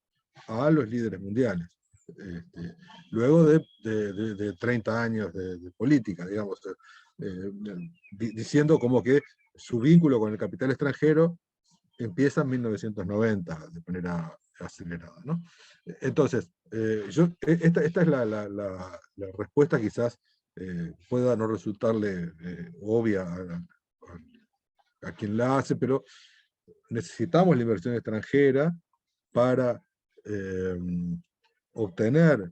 a los líderes mundiales. Luego de 30 años de política, digamos, diciendo como que su vínculo con el capital extranjero empieza en 1990 de manera acelerada, ¿no? Entonces, esta es la respuesta, quizás pueda no resultarle obvia a quien la hace, pero necesitamos la inversión extranjera para obtener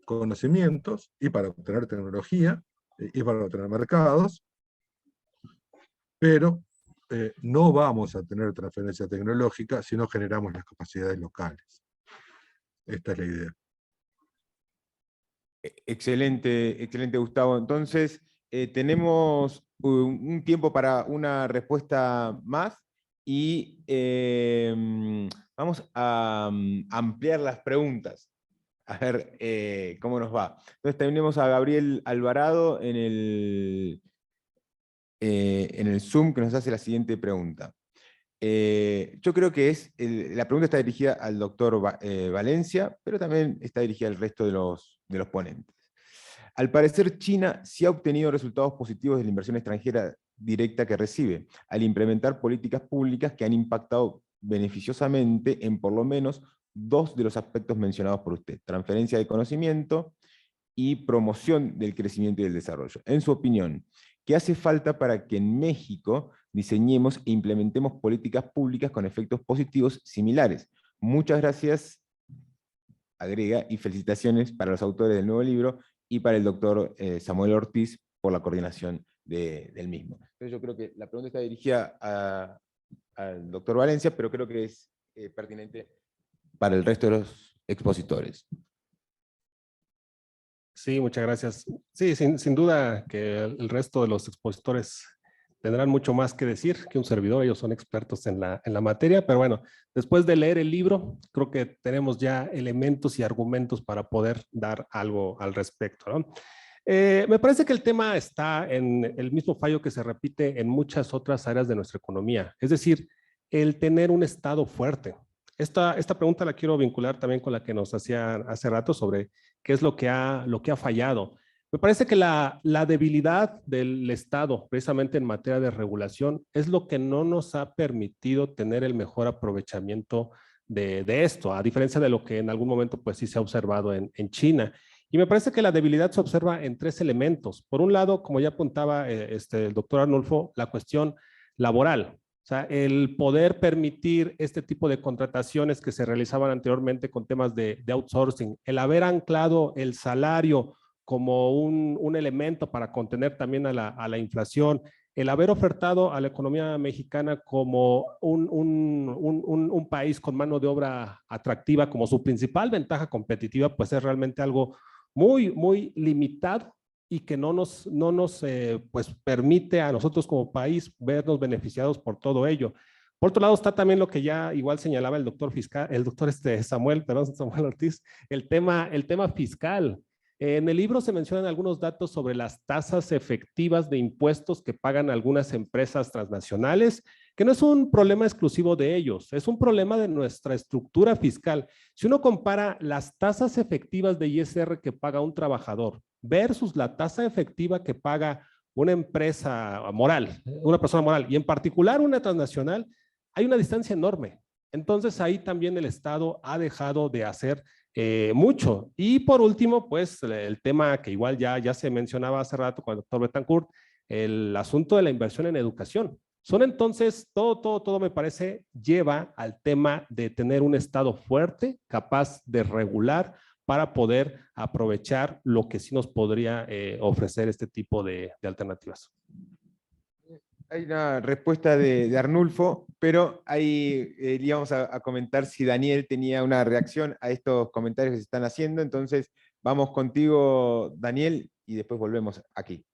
conocimientos y para obtener tecnología y para obtener mercados, pero no vamos a tener transferencia tecnológica si no generamos las capacidades locales. Esta es la idea. Excelente, excelente, Gustavo. Entonces, tenemos un tiempo para una respuesta más y vamos a ampliar las preguntas. A ver cómo nos va. Entonces tenemos a Gabriel Alvarado en el Zoom, que nos hace la siguiente pregunta. Yo creo que la pregunta está dirigida al doctor Valencia, pero también está dirigida al resto de los ponentes. Al parecer, China sí ha obtenido resultados positivos de la inversión extranjera directa que recibe, al implementar políticas públicas que han impactado beneficiosamente en por lo menos dos de los aspectos mencionados por usted: transferencia de conocimiento y promoción del crecimiento y del desarrollo. En su opinión, ¿qué hace falta para que en México diseñemos e implementemos políticas públicas con efectos positivos similares? Muchas gracias, agrega, y felicitaciones para los autores del nuevo libro y para el doctor Samuel Ortiz por la coordinación del mismo. Entonces yo creo que la pregunta está dirigida al doctor Valencia, pero creo que es pertinente para el resto de los expositores. Sí, muchas gracias. Sí, sin duda que el resto de los expositores tendrán mucho más que decir que un servidor. Ellos son expertos en la materia, pero bueno, después de leer el libro, creo que tenemos ya elementos y argumentos para poder dar algo al respecto, ¿no? Me parece que el tema está en el mismo fallo que se repite en muchas otras áreas de nuestra economía, es decir, el tener un Estado fuerte. Esta pregunta la quiero vincular también con la que nos hacían hace rato sobre qué es lo que ha fallado. Me parece que la debilidad del Estado, precisamente en materia de regulación, es lo que no nos ha permitido tener el mejor aprovechamiento de esto, a diferencia de lo que en algún momento pues sí se ha observado en China. Y me parece que la debilidad se observa en 3 elementos. Por un lado, como ya apuntaba el doctor Arnulfo, la cuestión laboral. O sea, el poder permitir este tipo de contrataciones que se realizaban anteriormente con temas de outsourcing, el haber anclado el salario como un elemento para contener también a la inflación, el haber ofertado a la economía mexicana como un país con mano de obra atractiva como su principal ventaja competitiva, pues es realmente algo muy, muy limitado y que no nos pues permite a nosotros como país vernos beneficiados por todo ello. Por otro lado está también lo que ya igual señalaba el doctor Samuel Ortiz, el tema fiscal. En el libro se mencionan algunos datos sobre las tasas efectivas de impuestos que pagan algunas empresas transnacionales, que no es un problema exclusivo de ellos, es un problema de nuestra estructura fiscal. Si uno compara las tasas efectivas de ISR que paga un trabajador versus la tasa efectiva que paga una empresa moral, una persona moral, y en particular una transnacional, hay una distancia enorme. Entonces ahí también el Estado ha dejado de hacer mucho. Y por último, pues el tema que igual ya se mencionaba hace rato con el doctor Betancourt, el asunto de la inversión en educación. Son entonces, todo me parece lleva al tema de tener un Estado fuerte, capaz de regular para poder aprovechar lo que sí nos podría ofrecer este tipo de alternativas. Hay una respuesta de Arnulfo, pero ahí íbamos a comentar si Daniel tenía una reacción a estos comentarios que se están haciendo. Entonces, vamos contigo, Daniel, y después volvemos aquí.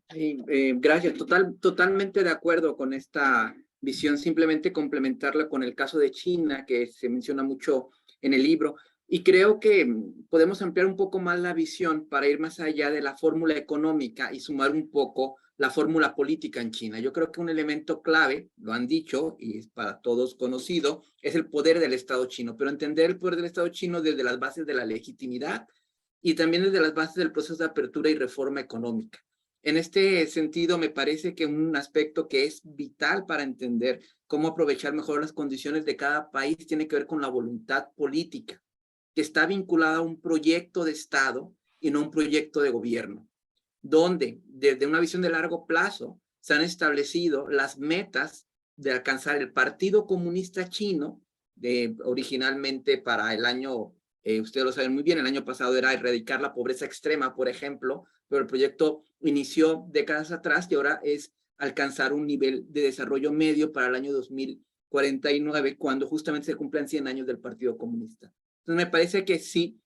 Gracias, totalmente de acuerdo con esta visión, simplemente complementarla con el caso de China, que se menciona mucho en el libro, y creo que podemos ampliar un poco más la visión para ir más allá de la fórmula económica y sumar un poco la fórmula política en China. Yo creo que un elemento clave, lo han dicho y es para todos conocido, es el poder del Estado chino, pero entender el poder del Estado chino desde las bases de la legitimidad y también desde las bases del proceso de apertura y reforma económica. En este sentido, me parece que un aspecto que es vital para entender cómo aprovechar mejor las condiciones de cada país tiene que ver con la voluntad política, que está vinculada a un proyecto de Estado y no un proyecto de gobierno, donde desde una visión de largo plazo se han establecido las metas de alcanzar el Partido Comunista Chino, originalmente para el año, ustedes lo saben muy bien, el año pasado era erradicar la pobreza extrema, por ejemplo, pero el proyecto inició décadas atrás y ahora es alcanzar un nivel de desarrollo medio para el año 2049, cuando justamente se cumplan 100 años del Partido Comunista. Entonces me parece que sí,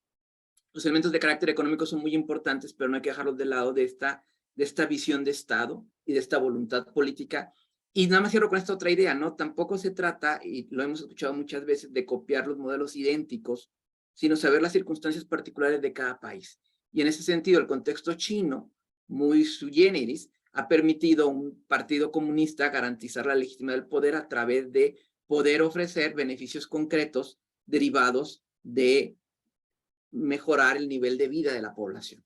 los elementos de carácter económico son muy importantes, pero no hay que dejarlos de lado de esta visión de Estado y de esta voluntad política. Y nada más cierro con esta otra idea, ¿no? Tampoco se trata, y lo hemos escuchado muchas veces, de copiar los modelos idénticos, sino saber las circunstancias particulares de cada país. Y en ese sentido, el contexto chino, muy sui generis, ha permitido a un partido comunista garantizar la legitimidad del poder a través de poder ofrecer beneficios concretos derivados de mejorar el nivel de vida de la población.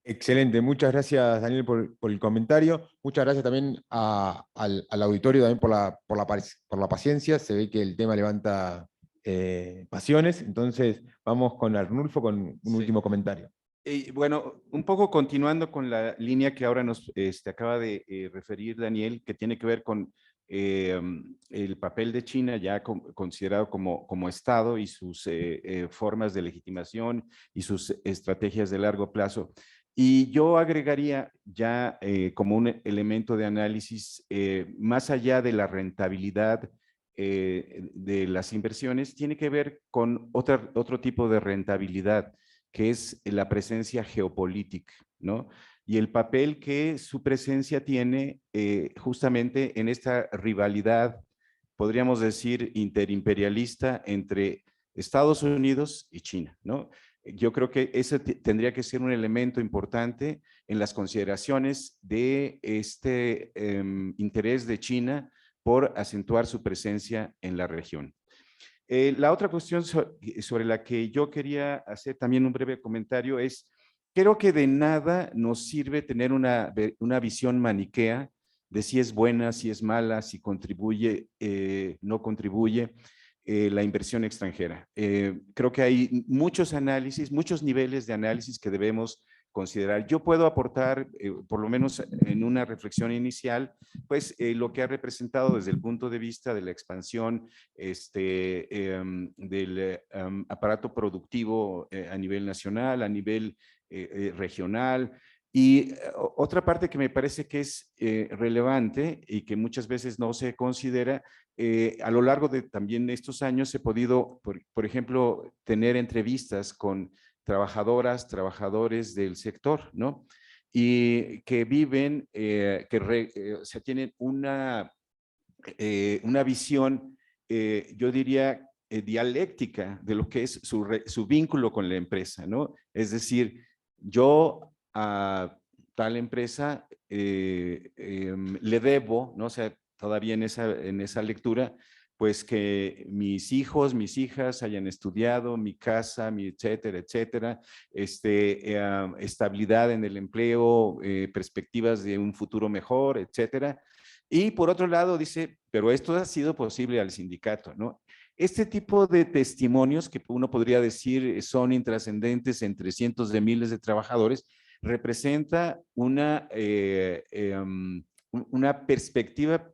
Excelente, muchas gracias Daniel por el comentario, muchas gracias también al auditorio también por la paciencia, se ve que el tema levanta pasiones, entonces vamos con Arnulfo con un último comentario. Bueno, un poco continuando con la línea que ahora nos acaba de referir Daniel, que tiene que ver con el papel de China ya considerado como Estado y sus formas de legitimación y sus estrategias de largo plazo. Y yo agregaría ya como un elemento de análisis, más allá de la rentabilidad de las inversiones, tiene que ver con otro tipo de rentabilidad, que es la presencia geopolítica, ¿no? Y el papel que su presencia tiene justamente en esta rivalidad, podríamos decir, interimperialista entre Estados Unidos y China, ¿no? Yo creo que ese tendría que ser un elemento importante en las consideraciones de este interés de China por acentuar su presencia en la región. La otra cuestión sobre la que yo quería hacer también un breve comentario es, creo que de nada nos sirve tener una visión maniquea de si es buena, si es mala, si contribuye, no contribuye. la inversión extranjera. Creo que hay muchos análisis, muchos niveles de análisis que debemos considerar. Yo puedo aportar, por lo menos en una reflexión inicial, pues lo que ha representado desde el punto de vista de la expansión del aparato productivo a nivel nacional, a nivel regional. Y otra parte que me parece que es relevante y que muchas veces no se considera, a lo largo de también estos años he podido, por ejemplo, tener entrevistas con trabajadoras, trabajadores del sector, ¿no? Y que viven, o sea, tienen una visión, yo diría, dialéctica de lo que es su vínculo con la empresa, ¿no? Es decir, yo a tal empresa le debo, ¿no? O sea, todavía en esa lectura, pues que mis hijos, mis hijas hayan estudiado, mi casa, mi etcétera, etcétera, estabilidad en el empleo, perspectivas de un futuro mejor, etcétera. Y por otro lado dice, pero esto ha sido posible al sindicato, ¿no? Este tipo de testimonios que uno podría decir son intrascendentes entre cientos de miles de trabajadores, representa una perspectiva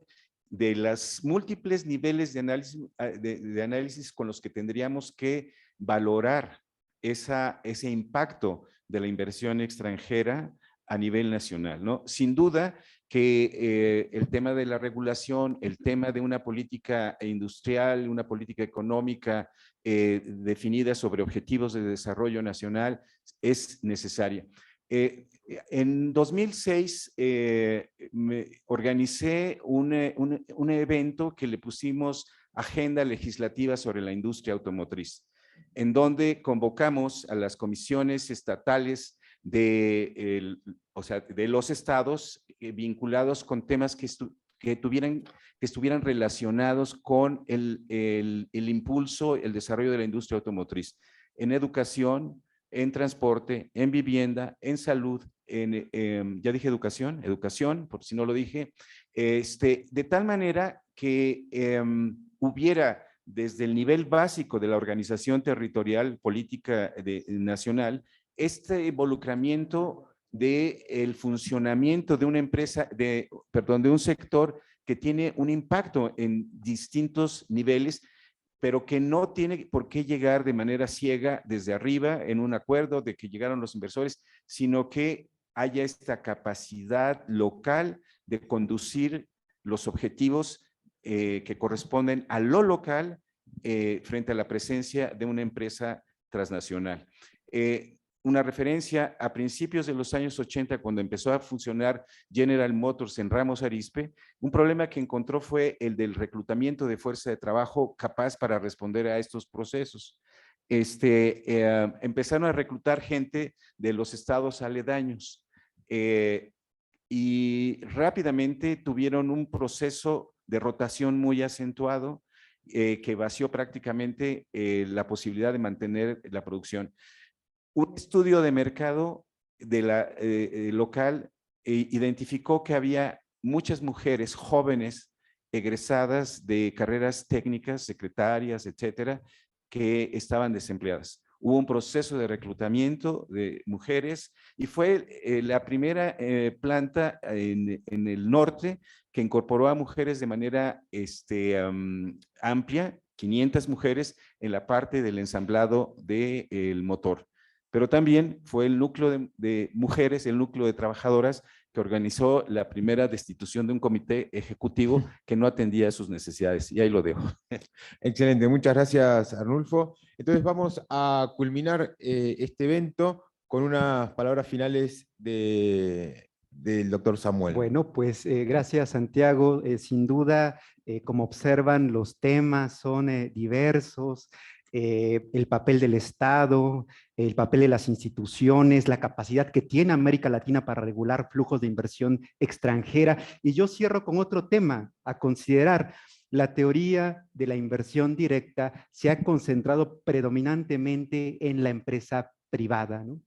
de los múltiples niveles de análisis con los que tendríamos que valorar ese impacto de la inversión extranjera a nivel nacional, ¿no? Sin duda que el tema de la regulación, el tema de una política industrial, una política económica definida sobre objetivos de desarrollo nacional es necesaria. En 2006 me organicé un evento que le pusimos Agenda Legislativa sobre la Industria Automotriz, en donde convocamos a las comisiones estatales de los estados vinculados con temas que estuvieran relacionados con el impulso, el desarrollo de la industria automotriz, en educación, en transporte, en vivienda, en salud, ya dije educación, por si no lo dije, de tal manera que hubiera desde el nivel básico de la organización territorial política nacional, este involucramiento del funcionamiento de una empresa, de un sector que tiene un impacto en distintos niveles, pero que no tiene por qué llegar de manera ciega desde arriba en un acuerdo de que llegaron los inversores, sino que haya esta capacidad local de conducir los objetivos que corresponden a lo local frente a la presencia de una empresa transnacional. Una referencia a principios de los años 80, cuando empezó a funcionar General Motors en Ramos Arizpe, un problema que encontró fue el del reclutamiento de fuerza de trabajo capaz para responder a estos procesos. Empezaron a reclutar gente de los estados aledaños y rápidamente tuvieron un proceso de rotación muy acentuado que vació prácticamente la posibilidad de mantener la producción. Un estudio de mercado local identificó que había muchas mujeres jóvenes egresadas de carreras técnicas, secretarias, etcétera, que estaban desempleadas. Hubo un proceso de reclutamiento de mujeres y fue la primera planta en el norte que incorporó a mujeres de manera amplia, 500 mujeres en la parte del ensamblado del motor. Pero también fue el núcleo de mujeres, el núcleo de trabajadoras que organizó la primera destitución de un comité ejecutivo que no atendía a sus necesidades. Y ahí lo dejo. Excelente, muchas gracias, Arnulfo. Entonces vamos a culminar este evento con unas palabras finales del doctor Samuel. Bueno, pues gracias, Santiago. Sin duda, como observan, los temas son diversos. El papel del Estado, el papel de las instituciones, la capacidad que tiene América Latina para regular flujos de inversión extranjera. Y yo cierro con otro tema a considerar. La teoría de la inversión directa se ha concentrado predominantemente en la empresa privada, ¿no?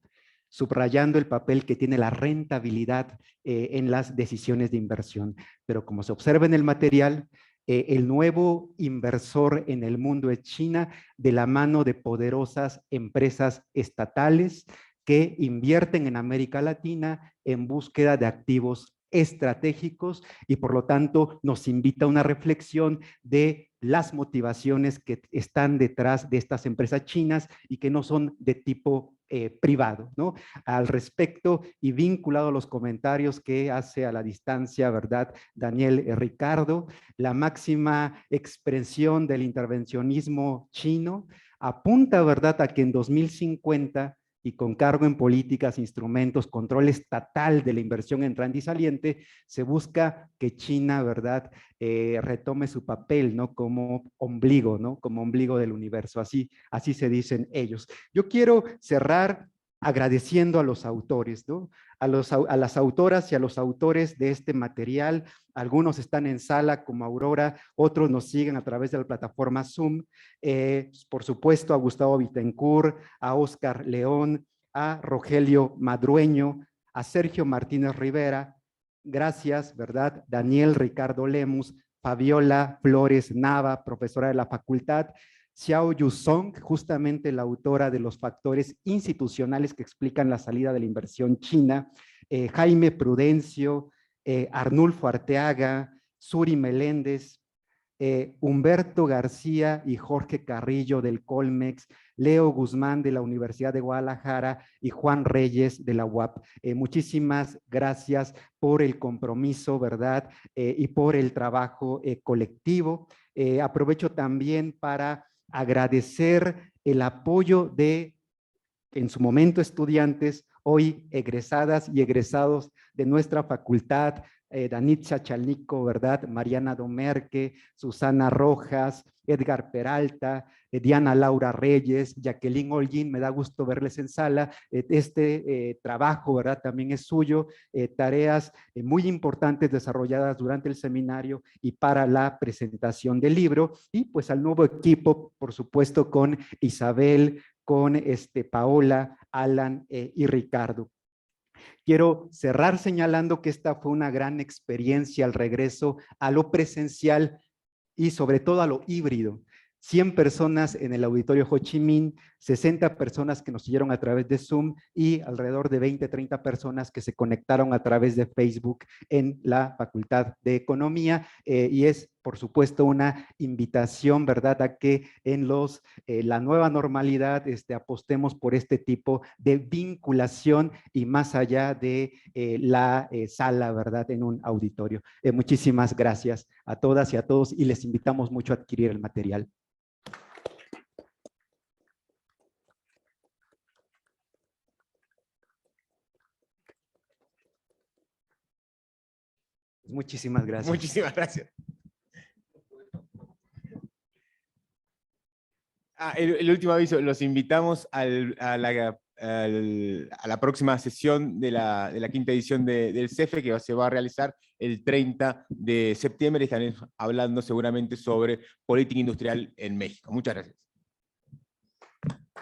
Subrayando el papel que tiene la rentabilidad en las decisiones de inversión. Pero como se observa en el material, el nuevo inversor en el mundo es China, de la mano de poderosas empresas estatales que invierten en América Latina en búsqueda de activos estratégicos y por lo tanto nos invita a una reflexión de las motivaciones que están detrás de estas empresas chinas y que no son de tipo privado, ¿no? Al respecto y vinculado a los comentarios que hace a la distancia, ¿verdad? Daniel Ricardo, la máxima expresión del intervencionismo chino apunta, ¿verdad?, a que en 2050 y con cargo en políticas, instrumentos, control estatal de la inversión entrante y saliente, se busca que China, ¿verdad?, retome su papel, ¿no?, como ombligo, ¿no?, como ombligo del universo, así se dicen ellos. Yo quiero cerrar agradeciendo a los autores, ¿no?, a las autoras y a los autores de este material. Algunos están en sala como Aurora, otros nos siguen a través de la plataforma Zoom. Por supuesto a Gustavo Bittencourt, a Oscar León, a Rogelio Madrueño, a Sergio Martínez Rivera. Gracias, ¿verdad? Daniel Ricardo Lemus, Fabiola Flores Nava, profesora de la facultad. Xiao Yuzong, justamente la autora de los factores institucionales que explican la salida de la inversión china, Jaime Prudencio, Arnulfo Arteaga, Suri Meléndez, Humberto García y Jorge Carrillo del Colmex, Leo Guzmán de la Universidad de Guadalajara y Juan Reyes de la UAP. Muchísimas gracias por el compromiso, ¿verdad? Y por el trabajo colectivo. Aprovecho también para agradecer el apoyo de, en su momento, estudiantes, hoy egresadas y egresados de nuestra facultad, Danitza Chalnico, ¿verdad? Mariana Domerque, Susana Rojas, Edgar Peralta, Diana Laura Reyes, Jacqueline Holguín, me da gusto verles en sala. Este trabajo, ¿verdad?, también es suyo, tareas muy importantes desarrolladas durante el seminario y para la presentación del libro, y pues al nuevo equipo, por supuesto, con Isabel, con Paola, Alan y Ricardo. Quiero cerrar señalando que esta fue una gran experiencia al regreso a lo presencial y sobre todo a lo híbrido. 100 personas en el auditorio Ho Chi Minh, 60 personas que nos siguieron a través de Zoom y alrededor de 20, 30 personas que se conectaron a través de Facebook en la Facultad de Economía. Y es, por supuesto, una invitación, ¿verdad?, a que en la nueva normalidad apostemos por este tipo de vinculación y más allá de la sala, ¿verdad?, en un auditorio. Muchísimas gracias a todas y a todos y les invitamos mucho a adquirir el material. Muchísimas gracias. Muchísimas gracias. El último aviso, los invitamos a la próxima sesión de la quinta edición del CEFE, que se va a realizar el 30 de septiembre. Estaremos hablando seguramente sobre política industrial en México. Muchas gracias.